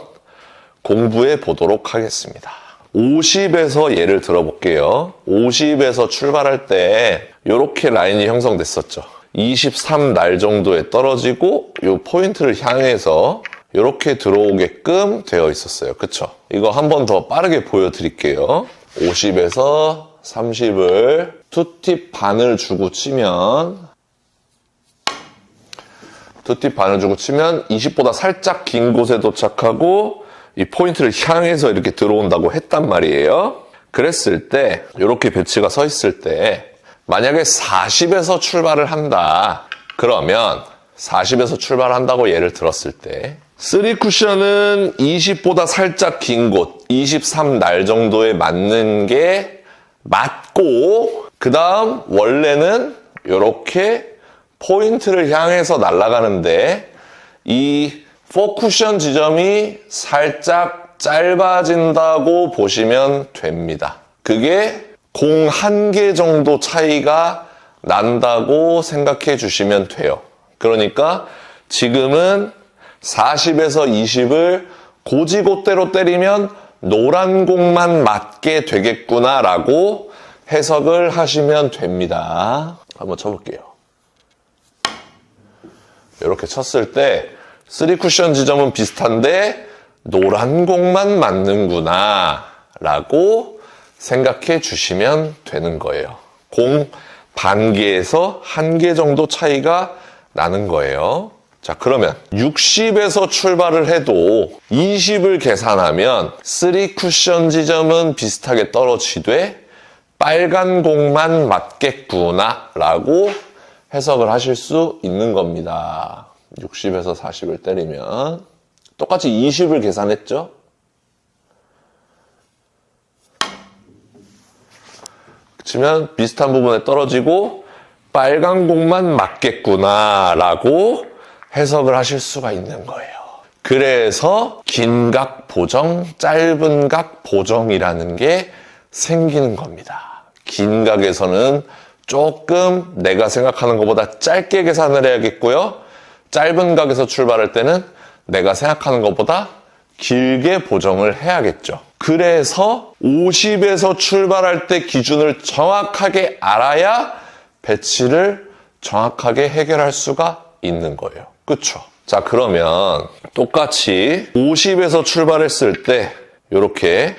공부해 보도록 하겠습니다. 50에서 예를 들어볼게요. 50에서 출발할 때 이렇게 라인이 형성됐었죠. 23날 정도에 떨어지고 이 포인트를 향해서 이렇게 들어오게끔 되어 있었어요. 그쵸? 이거 한 번 더 빠르게 보여드릴게요. 50에서 30을 투팁 반을 주고 치면 20보다 살짝 긴 곳에 도착하고 이 포인트를 향해서 이렇게 들어온다고 했단 말이에요. 그랬을 때 이렇게 배치가 서 있을 때 만약에 40에서 출발을 한다. 그러면 40에서 출발을 한다고 예를 들었을 때 3쿠션은 20보다 살짝 긴 곳 23날 정도에 맞는 게 맞고 그 다음 원래는 이렇게 포인트를 향해서 날아가는데 이 4쿠션 지점이 살짝 짧아진다고 보시면 됩니다. 그게 공 1개 정도 차이가 난다고 생각해 주시면 돼요. 그러니까 지금은 40에서 20을 고지곳대로 때리면 노란 공만 맞게 되겠구나라고 해석을 하시면 됩니다. 한번 쳐볼게요. 이렇게 쳤을 때 3쿠션 지점은 비슷한데 노란 공만 맞는구나 라고 생각해 주시면 되는 거예요. 공 반 개에서 1개 정도 차이가 나는 거예요. 자, 그러면 60에서 출발을 해도 20을 계산하면 3쿠션 지점은 비슷하게 떨어지되 빨간 공만 맞겠구나 라고 해석을 하실 수 있는 겁니다. 60에서 40을 때리면 똑같이 20을 계산했죠? 치면 비슷한 부분에 떨어지고 빨간 공만 맞겠구나 라고 해석을 하실 수가 있는 거예요. 그래서 긴 각 보정, 짧은 각 보정이라는 게 생기는 겁니다. 긴 각에서는 조금 내가 생각하는 것보다 짧게 계산을 해야겠고요. 짧은 각에서 출발할 때는 내가 생각하는 것보다 길게 보정을 해야겠죠. 그래서 50에서 출발할 때 기준을 정확하게 알아야 배치를 정확하게 해결할 수가 있는 거예요. 그쵸? 자, 그러면 똑같이 50에서 출발했을 때 이렇게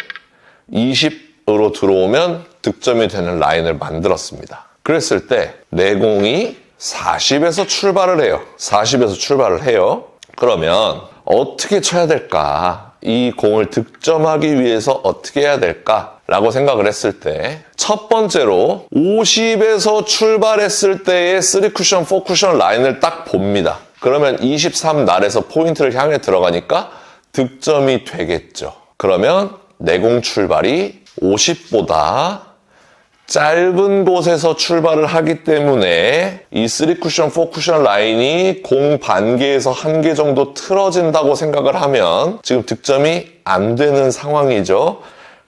20으로 들어오면 득점이 되는 라인을 만들었습니다. 그랬을 때 내 공이 40에서 출발을 해요. 40에서 출발을 해요. 그러면 어떻게 쳐야 될까? 이 공을 득점하기 위해서 어떻게 해야 될까? 라고 생각을 했을 때 첫 번째로 50에서 출발했을 때의 3쿠션, 4쿠션 라인을 딱 봅니다. 그러면 23날에서 포인트를 향해 들어가니까 득점이 되겠죠. 그러면 내 공 출발이 50보다 짧은 곳에서 출발을 하기 때문에 이 3쿠션, 4쿠션 라인이 공 반개에서 1개 정도 틀어진다고 생각을 하면 지금 득점이 안 되는 상황이죠.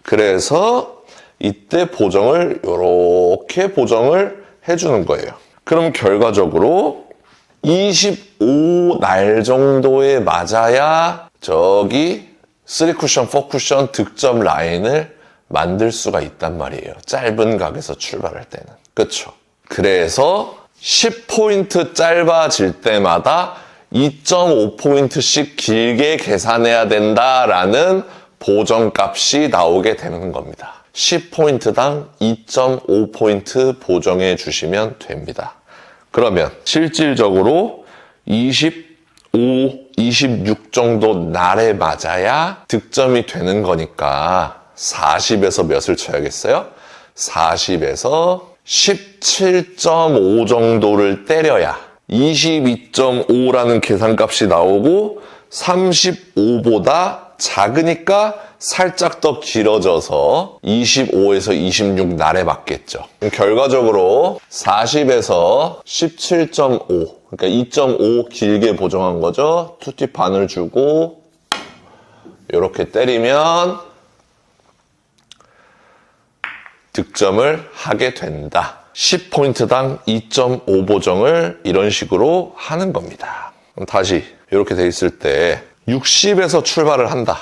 그래서 이때 보정을 이렇게 보정을 해주는 거예요. 그럼 결과적으로 25날 정도에 맞아야 저기 3쿠션, 4쿠션 득점 라인을 만들 수가 있단 말이에요. 짧은 각에서 출발할 때는. 그쵸? 그래서 10포인트 짧아질 때마다 2.5포인트씩 길게 계산해야 된다라는 보정값이 나오게 되는 겁니다. 10포인트당 2.5포인트 보정해 주시면 됩니다. 그러면 실질적으로 25, 26 정도 날에 맞아야 득점이 되는 거니까 40에서 몇을 쳐야겠어요? 40에서 17.5 정도를 때려야 22.5라는 계산값이 나오고 35보다 작으니까 살짝 더 길어져서 25에서 26 날에 맞겠죠. 결과적으로 40에서 17.5, 그러니까 2.5 길게 보정한 거죠. 투팁 반을 주고 이렇게 때리면 득점을 하게 된다. 10포인트당 2.5 보정을 이런 식으로 하는 겁니다. 그럼 다시 이렇게 돼 있을 때 60에서 출발을 한다.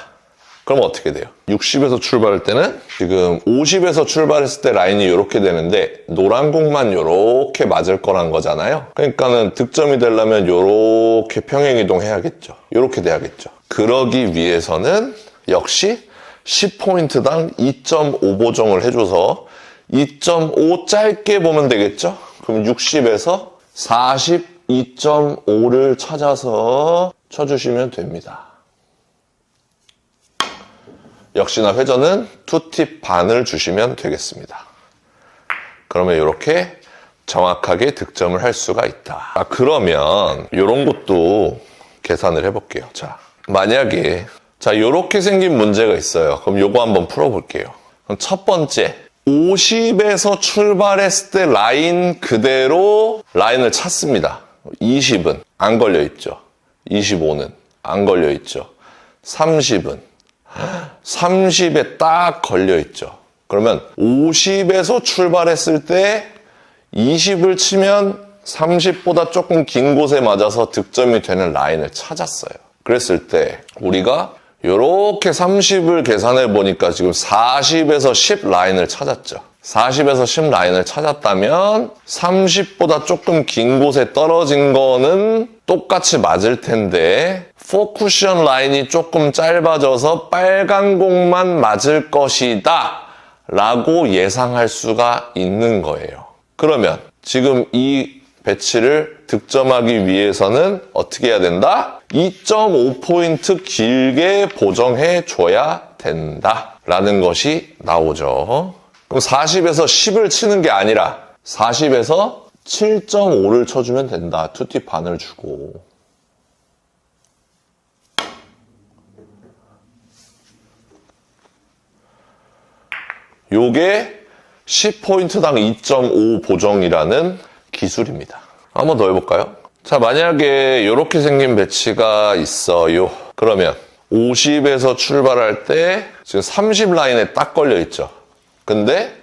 그럼 어떻게 돼요? 60에서 출발할 때는 지금 50에서 출발했을 때 라인이 이렇게 되는데 노란 공만 이렇게 맞을 거란 거잖아요. 그러니까는 득점이 되려면 이렇게 평행이동 해야겠죠. 이렇게 돼야겠죠. 그러기 위해서는 역시 10포인트당 2.5 보정을 해줘서 2.5 짧게 보면 되겠죠? 그럼 60에서 42.5를 찾아서 쳐주시면 됩니다. 역시나 회전은 2팁 반을 주시면 되겠습니다. 그러면 이렇게 정확하게 득점을 할 수가 있다. 그러면 이런 것도 계산을 해볼게요. 자, 만약에 이렇게 생긴 문제가 있어요. 그럼 요거 한번 풀어볼게요. 그럼 첫 번째, 50에서 출발했을 때 라인 그대로 라인을 찾습니다. 20은 안 걸려있죠. 25는 안 걸려있죠. 30은 30에 딱 걸려있죠. 그러면 50에서 출발했을 때 20을 치면 30보다 조금 긴 곳에 맞아서 득점이 되는 라인을 찾았어요. 그랬을 때 우리가 이렇게 30을 계산해 보니까 지금 40에서 10 라인을 찾았죠. 40에서 10 라인을 찾았다면 30보다 조금 긴 곳에 떨어진 거는 똑같이 맞을 텐데 포쿠션 라인이 조금 짧아져서 빨간 공만 맞을 것이다 라고 예상할 수가 있는 거예요. 그러면 지금 이 배치를 득점하기 위해서는 어떻게 해야 된다? 2.5포인트 길게 보정해 줘야 된다 라는 것이 나오죠. 그럼 40에서 10을 치는 게 아니라 40에서 7.5를 쳐주면 된다. 2팁 반을 주고. 요게 10포인트당 2.5 보정이라는 기술입니다. 한번 더 해볼까요? 자, 만약에 이렇게 생긴 배치가 있어요. 그러면 50에서 출발할 때 지금 30 라인에 딱 걸려 있죠. 근데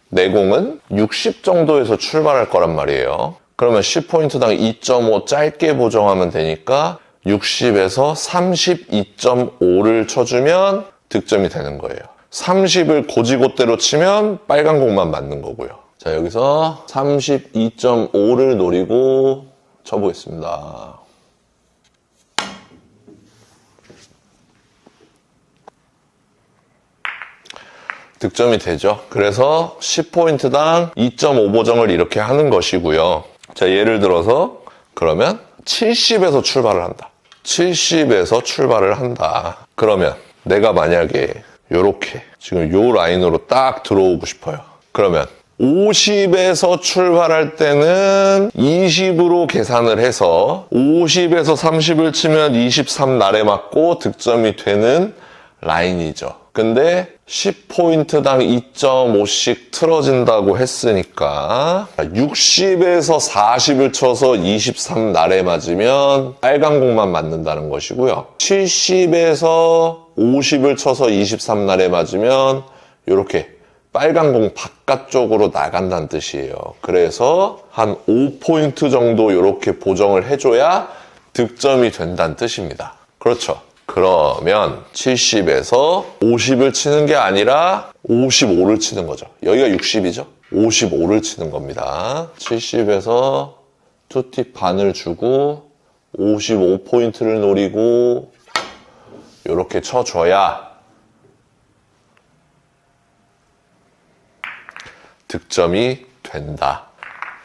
내 공은 60 정도에서 출발할 거란 말이에요. 그러면 10포인트당 2.5 짧게 보정하면 되니까 60에서 32.5를 쳐주면 득점이 되는 거예요. 30을 고지곳대로 치면 빨간 공만 맞는 거고요. 자, 여기서 32.5를 노리고 쳐보겠습니다. 득점이 되죠. 그래서 10포인트당 2.5 보정을 이렇게 하는 것이고요. 자, 예를 들어서 그러면 70에서 출발을 한다. 70에서 출발을 한다. 그러면 내가 만약에 요렇게 지금 요 라인으로 딱 들어오고 싶어요. 그러면 50에서 출발할 때는 20으로 계산을 해서 50에서 30을 치면 23 날에 맞고 득점이 되는 라인이죠. 근데 10포인트당 2.5씩 틀어진다고 했으니까 60에서 40을 쳐서 23 날에 맞으면 빨간 공만 맞는다는 것이고요. 70에서 50을 쳐서 23 날에 맞으면 이렇게 빨간 공 바깥쪽으로 나간다는 뜻이에요. 그래서 한 5포인트 정도 이렇게 보정을 해줘야 득점이 된다는 뜻입니다. 그렇죠. 그러면 70에서 50을 치는 게 아니라 55를 치는 거죠. 여기가 60이죠? 55를 치는 겁니다. 70에서 2팁 반을 주고 55포인트를 노리고 이렇게 쳐줘야 득점이 된다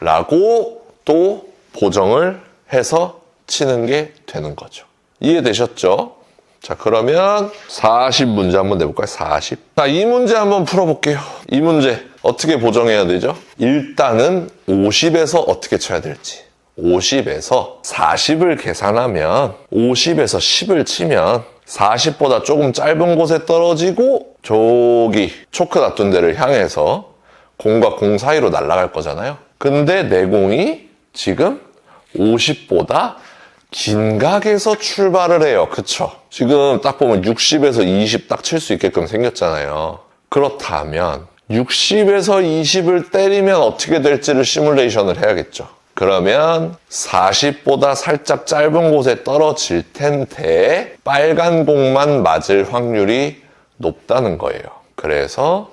라고 또 보정을 해서 치는 게 되는 거죠. 이해되셨죠? 자, 그러면 40문제 한번 내볼까요? 40. 자, 이 문제 한번 풀어볼게요. 이 문제 어떻게 보정해야 되죠? 일단은 50에서 어떻게 쳐야 될지. 50에서 40을 계산하면 50에서 10을 치면 40보다 조금 짧은 곳에 떨어지고 저기 초크 놔둔 데를 향해서 공과 공 사이로 날아갈 거잖아요. 근데 내 공이 지금 50보다 긴 각에서 출발을 해요. 그쵸? 지금 딱 보면 60에서 20 딱 칠 수 있게끔 생겼잖아요. 그렇다면 60에서 20을 때리면 어떻게 될지를 시뮬레이션을 해야겠죠. 그러면 40보다 살짝 짧은 곳에 떨어질 텐데 빨간 공만 맞을 확률이 높다는 거예요. 그래서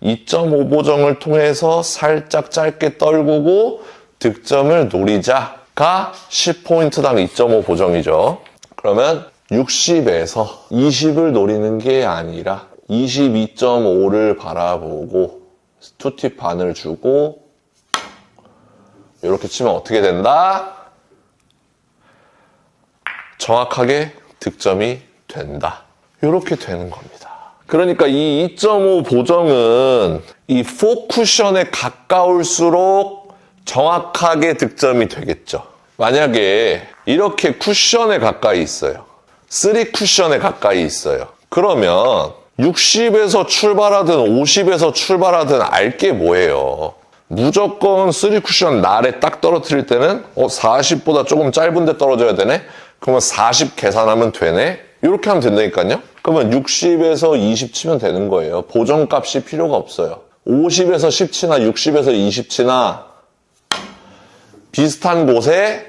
2.5 보정을 통해서 살짝 짧게 떨구고 득점을 노리자가 10포인트당 2.5 보정이죠. 그러면 60에서 20을 노리는 게 아니라 22.5를 바라보고 투팁 반을 주고 이렇게 치면 어떻게 된다? 정확하게 득점이 된다. 이렇게 되는 겁니다. 그러니까 이 2.5 보정은 이 4쿠션에 가까울수록 정확하게 득점이 되겠죠. 만약에 이렇게 쿠션에 가까이 있어요. 3쿠션에 가까이 있어요. 그러면 60에서 출발하든 50에서 출발하든 알 게 뭐예요? 무조건 3쿠션 날에 딱 떨어뜨릴 때는 40보다 조금 짧은데 떨어져야 되네? 그러면 40 계산하면 되네? 이렇게 하면 된다니까요? 그러면 60에서 20 치면 되는 거예요. 보정값이 필요가 없어요. 50에서 10 치나 60에서 20 치나 비슷한 곳에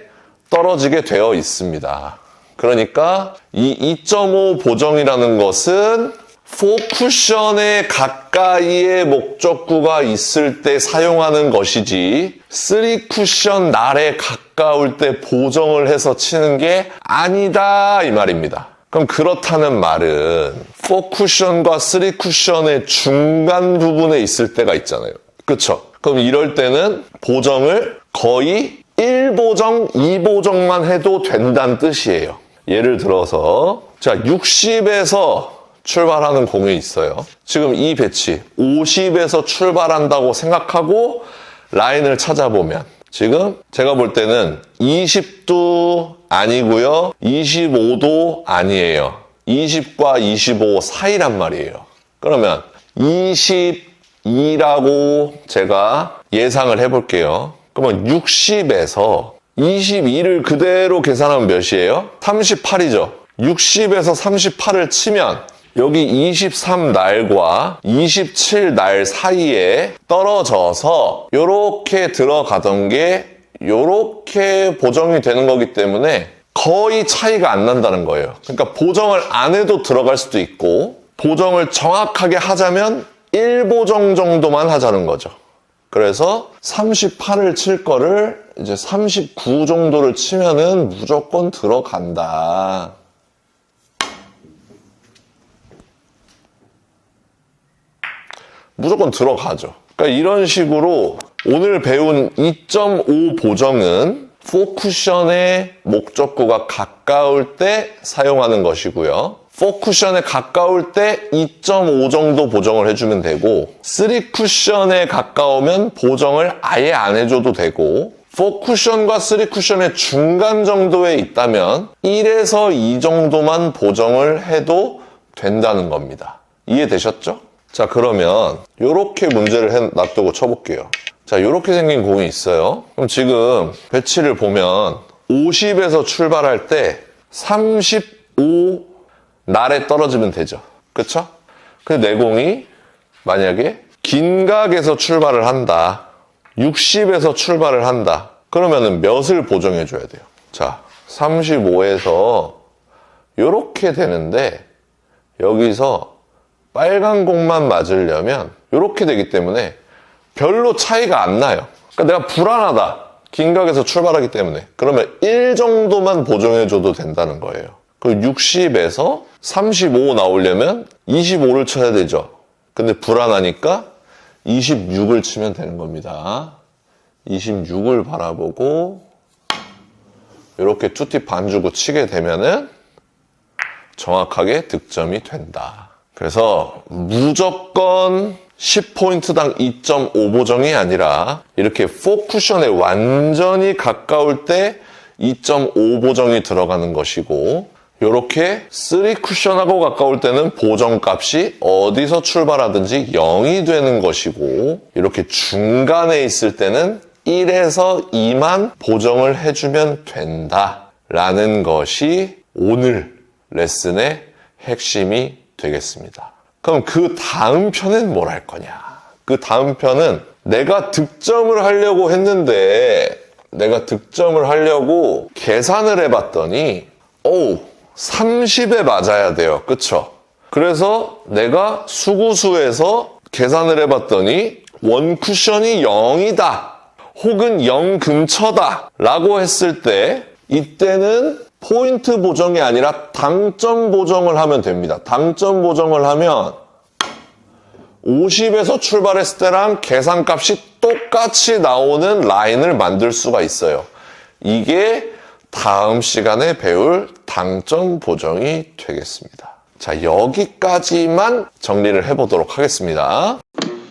떨어지게 되어 있습니다. 그러니까 이 2.5 보정이라는 것은 4쿠션에 가까이의 목적구가 있을 때 사용하는 것이지 3쿠션 날에 가까울 때 보정을 해서 치는 게 아니다 이 말입니다. 그럼 그렇다는 말은 4쿠션과 3쿠션의 중간 부분에 있을 때가 있잖아요. 그쵸? 그럼 이럴 때는 보정을 거의 1보정, 2보정만 해도 된다는 뜻이에요. 예를 들어서 자 60에서 출발하는 공이 있어요. 지금 이 배치 50에서 출발한다고 생각하고 라인을 찾아보면 지금 제가 볼 때는 20도 아니고요. 25도 아니에요. 20과 25 사이란 말이에요. 그러면 22라고 제가 예상을 해볼게요. 그러면 60에서 22를 그대로 계산하면 몇이에요? 38이죠. 60에서 38을 치면 여기 23날과 27날 사이에 떨어져서 이렇게 들어가던 게 이렇게 보정이 되는 거기 때문에 거의 차이가 안 난다는 거예요. 그러니까 보정을 안 해도 들어갈 수도 있고 보정을 정확하게 하자면 1보정 정도만 하자는 거죠. 그래서 38을 칠 거를 이제 39 정도를 치면은 무조건 들어간다. 무조건 들어가죠. 그러니까 이런 식으로 오늘 배운 2.5 보정은 4쿠션의 목적구가 가까울 때 사용하는 것이고요. 4쿠션에 가까울 때 2.5 정도 보정을 해주면 되고 3쿠션에 가까우면 보정을 아예 안 해줘도 되고 4쿠션과 3쿠션의 중간 정도에 있다면 1에서 2 정도만 보정을 해도 된다는 겁니다. 이해되셨죠? 자 그러면 이렇게 문제를 놔두고 쳐볼게요. 자 이렇게 생긴 공이 있어요. 그럼 지금 배치를 보면 50에서 출발할 때 35 날에 떨어지면 되죠. 그쵸? 근데 내 공이 만약에 긴각에서 출발을 한다. 60에서 출발을 한다. 그러면은 몇을 보정해 줘야 돼요? 자 35에서 이렇게 되는데 여기서 빨간 공만 맞으려면 이렇게 되기 때문에 별로 차이가 안 나요. 그러니까 내가 불안하다. 긴각에서 출발하기 때문에. 그러면 1 정도만 보정해줘도 된다는 거예요. 그리고 60에서 35 나오려면 25를 쳐야 되죠. 근데 불안하니까 26을 치면 되는 겁니다. 26을 바라보고 이렇게 투팁 반 주고 치게 되면은 정확하게 득점이 된다. 그래서 무조건 10포인트당 2.5 보정이 아니라 이렇게 4쿠션에 완전히 가까울 때 2.5 보정이 들어가는 것이고 이렇게 3쿠션하고 가까울 때는 보정값이 어디서 출발하든지 0이 되는 것이고 이렇게 중간에 있을 때는 1에서 2만 보정을 해주면 된다라는 것이 오늘 레슨의 핵심이 되겠습니다. 그럼 그 다음 편은 뭘 할 거냐? 그 다음 편은 내가 득점을 하려고 했는데 내가 득점을 하려고 계산을 해봤더니 30에 맞아야 돼요. 그쵸? 그래서 내가 수구수에서 계산을 해봤더니 원 쿠션이 0이다. 혹은 0 근처다. 라고 했을 때 이때는 포인트 보정이 아니라 당점 보정을 하면 됩니다. 당점 보정을 하면 50에서 출발했을 때랑 계산값이 똑같이 나오는 라인을 만들 수가 있어요. 이게 다음 시간에 배울 당점 보정이 되겠습니다. 자, 여기까지만 정리를 해보도록 하겠습니다.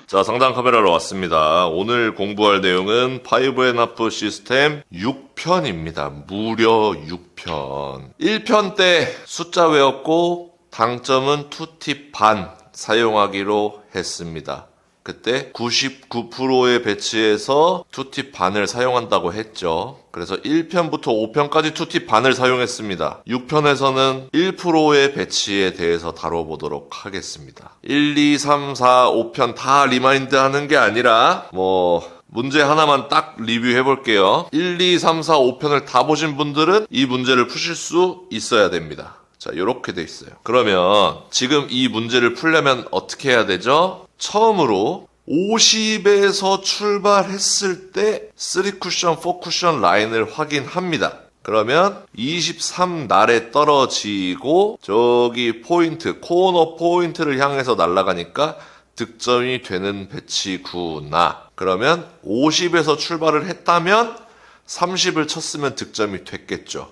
자, 상단 카메라로 왔습니다. 오늘 공부할 내용은 5&1/2 시스템 6편입니다. 무려 6편. 1편 때 숫자 외웠고 당점은 2팁 반 사용하기로 했습니다. 그때 99%의 배치에서 2팁 반을 사용한다고 했죠. 그래서 1편부터 5편까지 2팁 반을 사용했습니다. 6편에서는 1%의 배치에 대해서 다뤄보도록 하겠습니다. 1, 2, 3, 4, 5편 다 리마인드 하는 게 아니라 문제 하나만 딱 리뷰해 볼게요. 1, 2, 3, 4, 5편을 다 보신 분들은 이 문제를 푸실 수 있어야 됩니다. 자, 요렇게 돼 있어요. 그러면 지금 이 문제를 풀려면 어떻게 해야 되죠? 처음으로 50에서 출발했을 때 3쿠션, 4쿠션 라인을 확인합니다. 그러면 23날에 떨어지고 저기 포인트, 코너 포인트를 향해서 날아가니까 득점이 되는 배치구나. 그러면 50에서 출발을 했다면 30을 쳤으면 득점이 됐겠죠.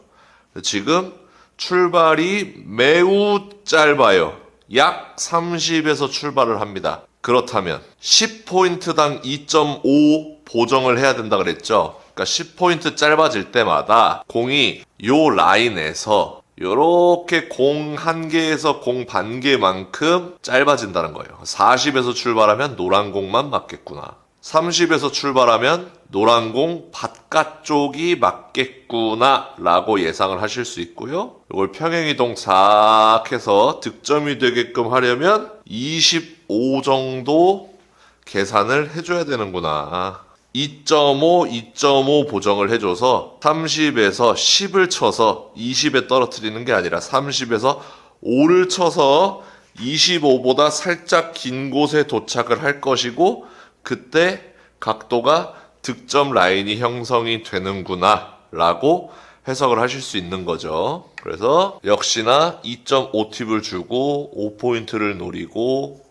지금 출발이 매우 짧아요. 약 30에서 출발을 합니다. 그렇다면 10포인트당 2.5 보정을 해야 된다 그랬죠. 그러니까 10포인트 짧아질 때마다 공이 요 라인에서 요렇게 공 한 개에서 공 반 개만큼 짧아진다는 거예요. 40에서 출발하면 노란 공만 맞겠구나. 30에서 출발하면 노란 공 바깥쪽이 맞겠구나 라고 예상을 하실 수 있고요. 이걸 평행이동 싹 해서 득점이 되게끔 하려면 25 정도 계산을 해줘야 되는구나. 2.5, 2.5 보정을 해줘서 30에서 10을 쳐서 20에 떨어뜨리는 게 아니라 30에서 5를 쳐서 25보다 살짝 긴 곳에 도착을 할 것이고 그때 각도가 득점 라인이 형성이 되는구나 라고 해석을 하실 수 있는 거죠. 그래서 역시나 2.5팁을 주고 5포인트를 노리고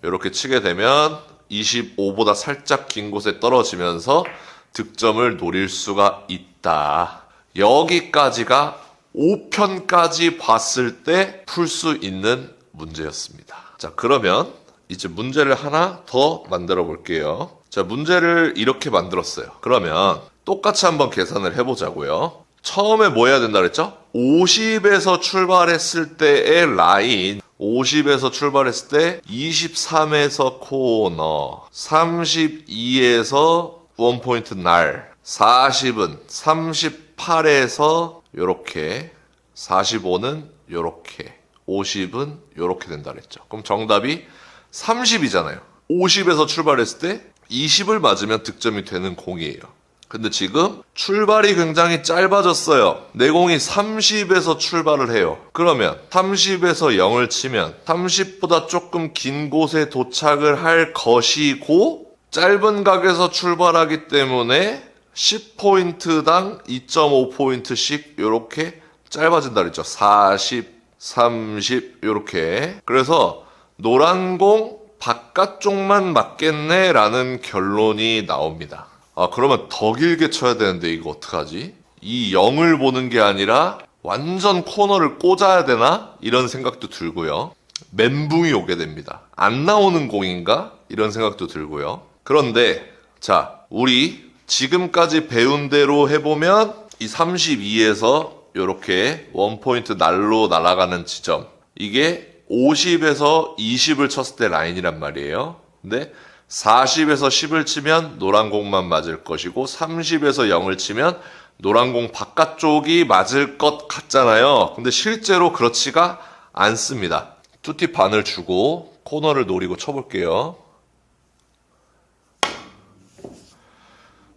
이렇게 치게 되면 25보다 살짝 긴 곳에 떨어지면서 득점을 노릴 수가 있다. 여기까지가 5편까지 봤을 때 풀 수 있는 문제였습니다. 자, 그러면 이제 문제를 하나 더 만들어 볼게요. 자, 문제를 이렇게 만들었어요. 그러면 똑같이 한번 계산을 해보자고요. 처음에 뭐 해야 된다 그랬죠? 50에서 출발했을 때의 라인, 50에서 출발했을 때 23에서 코너, 32에서 원포인트 날, 40은 38에서 요렇게, 45는 요렇게, 50은 요렇게 된다 그랬죠. 그럼 정답이 30이잖아요. 50에서 출발했을 때 20을 맞으면 득점이 되는 공이에요. 근데 지금 출발이 굉장히 짧아졌어요. 내 공이 30에서 출발을 해요. 그러면 30에서 0을 치면 30보다 조금 긴 곳에 도착을 할 것이고 짧은 각에서 출발하기 때문에 10포인트당 2.5포인트씩 이렇게 짧아진다 그랬죠. 40, 30 이렇게. 그래서 노란 공 바깥쪽만 맞겠네 라는 결론이 나옵니다. 아, 그러면 더 길게 쳐야 되는데 이거 어떡하지? 이 0을 보는 게 아니라 완전 코너를 꽂아야 되나? 이런 생각도 들고요. 멘붕이 오게 됩니다. 안 나오는 공인가? 이런 생각도 들고요. 그런데 자, 우리 지금까지 배운 대로 해보면 이 32에서 이렇게 원포인트 날로 날아가는 지점, 이게 50에서 20을 쳤을 때 라인이란 말이에요. 근데 40에서 10을 치면 노란 공만 맞을 것이고 30에서 0을 치면 노란 공 바깥쪽이 맞을 것 같잖아요. 근데 실제로 그렇지가 않습니다. 투팁 반을 주고 코너를 노리고 쳐볼게요.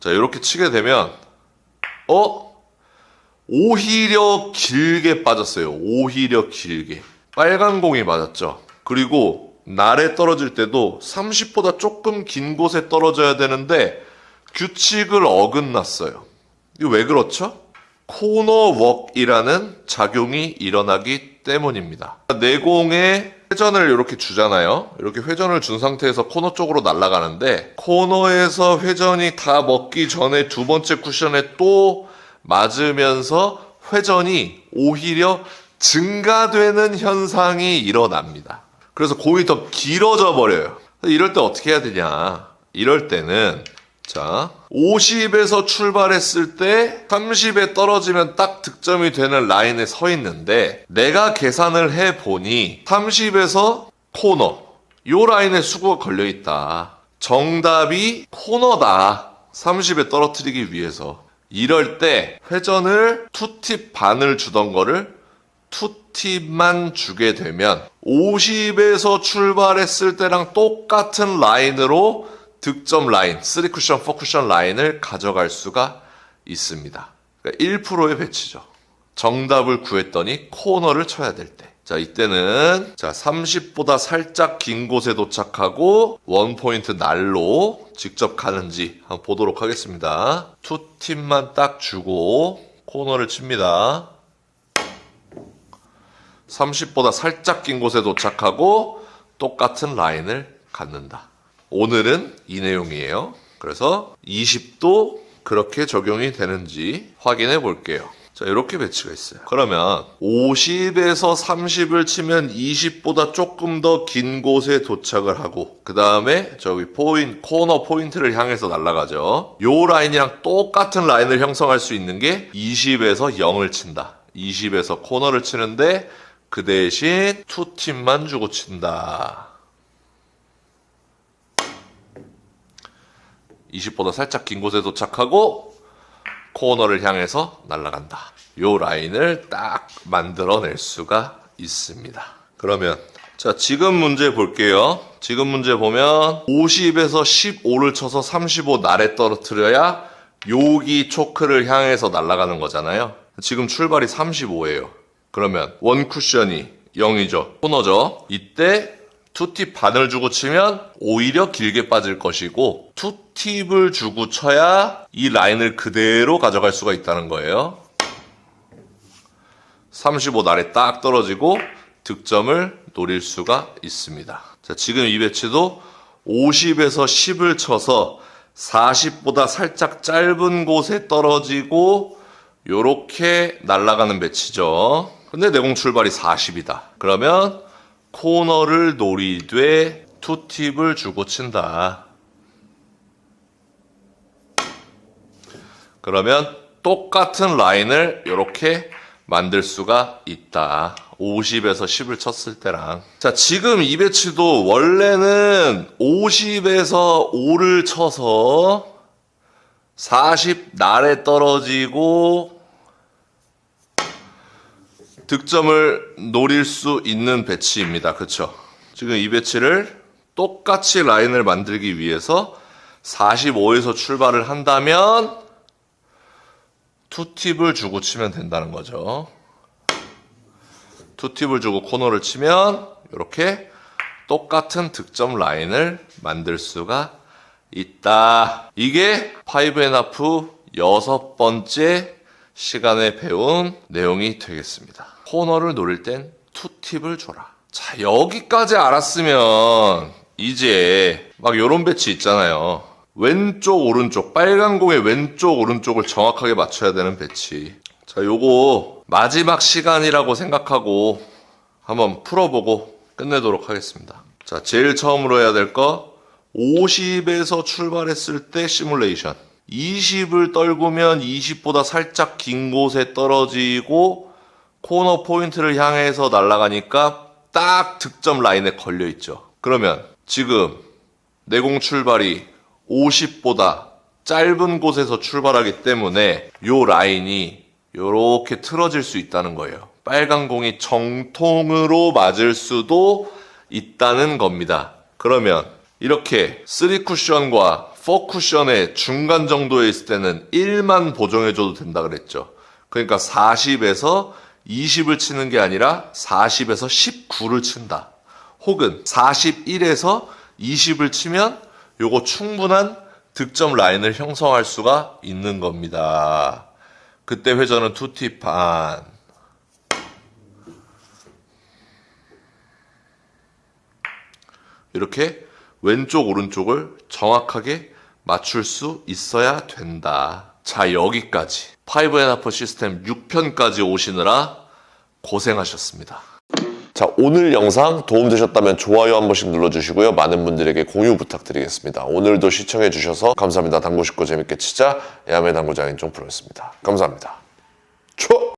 자, 이렇게 치게 되면 오히려 길게 빠졌어요. 오히려 길게. 빨간 공이 맞았죠. 그리고 날에 떨어질 때도 30보다 조금 긴 곳에 떨어져야 되는데 규칙을 어긋났어요. 이거 왜 그렇죠? 코너웍이라는 작용이 일어나기 때문입니다. 내공에 회전을 이렇게 주잖아요. 이렇게 회전을 준 상태에서 코너 쪽으로 날아가는데 코너에서 회전이 다 먹기 전에 두 번째 쿠션에 또 맞으면서 회전이 오히려 증가되는 현상이 일어납니다. 그래서 공이 더 길어져 버려요. 이럴 때 어떻게 해야 되냐? 이럴 때는 자, 50에서 출발했을 때 30에 떨어지면 딱 득점이 되는 라인에 서 있는데 내가 계산을 해보니 30에서 코너 요 라인에 수구가 걸려있다. 정답이 코너다. 30에 떨어뜨리기 위해서. 이럴 때 회전을 2팁 반을 주던 거를 2팁만 주게 되면 50에서 출발했을 때랑 똑같은 라인으로 득점 라인, 3쿠션, 4쿠션 라인을 가져갈 수가 있습니다. 그러니까 1%의 배치죠. 정답을 구했더니 코너를 쳐야 될 때. 자, 이때는 자 30보다 살짝 긴 곳에 도착하고 원포인트 날로 직접 가는지 한번 보도록 하겠습니다. 2팁만 딱 주고 코너를 칩니다. 30보다 살짝 긴 곳에 도착하고 똑같은 라인을 갖는다. 오늘은 이 내용이에요. 그래서 20도 그렇게 적용이 되는지 확인해 볼게요. 자, 이렇게 배치가 있어요. 그러면 50에서 30을 치면 20보다 조금 더 긴 곳에 도착을 하고 그 다음에 저기 코너 포인트를 향해서 날아가죠. 요 라인이랑 똑같은 라인을 형성할 수 있는 게 20에서 0을 친다. 20에서 코너를 치는데 그 대신 2팁만 주고 친다. 20보다 살짝 긴 곳에 도착하고 코너를 향해서 날아간다. 요 라인을 딱 만들어낼 수가 있습니다. 그러면 자, 지금 문제 볼게요. 지금 문제 보면 50에서 15를 쳐서 35 날에 떨어뜨려야 여기 초크를 향해서 날아가는 거잖아요. 지금 출발이 35예요. 그러면 원 쿠션이 0이죠. 코너죠. 이때 2팁 반을 주고 치면 오히려 길게 빠질 것이고 2팁을 주고 쳐야 이 라인을 그대로 가져갈 수가 있다는 거예요. 35 날에 딱 떨어지고 득점을 노릴 수가 있습니다. 자, 지금 이 배치도 50에서 10을 쳐서 40보다 살짝 짧은 곳에 떨어지고 요렇게 날아가는 배치죠. 근데 내공 출발이 40이다. 그러면 코너를 노리되 2팁을 주고 친다. 그러면 똑같은 라인을 이렇게 만들 수가 있다. 50에서 10을 쳤을 때랑. 자, 지금 이 배치도 원래는 50에서 5를 쳐서 40 날에 떨어지고 득점을 노릴 수 있는 배치입니다. 그쵸? 지금 이 배치를 똑같이 라인을 만들기 위해서 45에서 출발을 한다면 2팁을 주고 치면 된다는 거죠. 2팁을 주고 코너를 치면 이렇게 똑같은 득점 라인을 만들 수가 있다. 이게 5&1 6번째 시간에 배운 내용이 되겠습니다. 코너를 노릴 땐 2팁을 줘라. 자, 여기까지 알았으면 이제 막 요런 배치 있잖아요. 왼쪽 오른쪽, 빨간 공의 왼쪽 오른쪽을 정확하게 맞춰야 되는 배치. 자, 요거 마지막 시간이라고 생각하고 한번 풀어보고 끝내도록 하겠습니다. 자, 제일 처음으로 해야 될 거 50에서 출발했을 때 시뮬레이션. 20을 떨구면 20보다 살짝 긴 곳에 떨어지고 코너 포인트를 향해서 날아가니까 딱 득점 라인에 걸려 있죠. 그러면 지금 내공 출발이 50보다 짧은 곳에서 출발하기 때문에 요 라인이 요렇게 틀어질 수 있다는 거예요. 빨간 공이 정통으로 맞을 수도 있다는 겁니다. 그러면 이렇게 3쿠션과 4쿠션의 중간 정도에 있을 때는 1만 보정해줘도 된다 그랬죠. 그러니까 40에서 20을 치는 게 아니라 40에서 19를 친다. 혹은 41에서 20을 치면 요거 충분한 득점 라인을 형성할 수가 있는 겁니다. 그때 회전은 투티 반. 이렇게 왼쪽 오른쪽을 정확하게 맞출 수 있어야 된다. 자, 여기까지 5&하프 시스템 6편까지 오시느라 고생하셨습니다. 자, 오늘 영상 도움되셨다면 좋아요 한 번씩 눌러주시고요. 많은 분들에게 공유 부탁드리겠습니다. 오늘도 시청해주셔서 감사합니다. 당구 쉽고 재밌게 치자 야매 당구장인 쫑프로였습니다. 감사합니다. 초!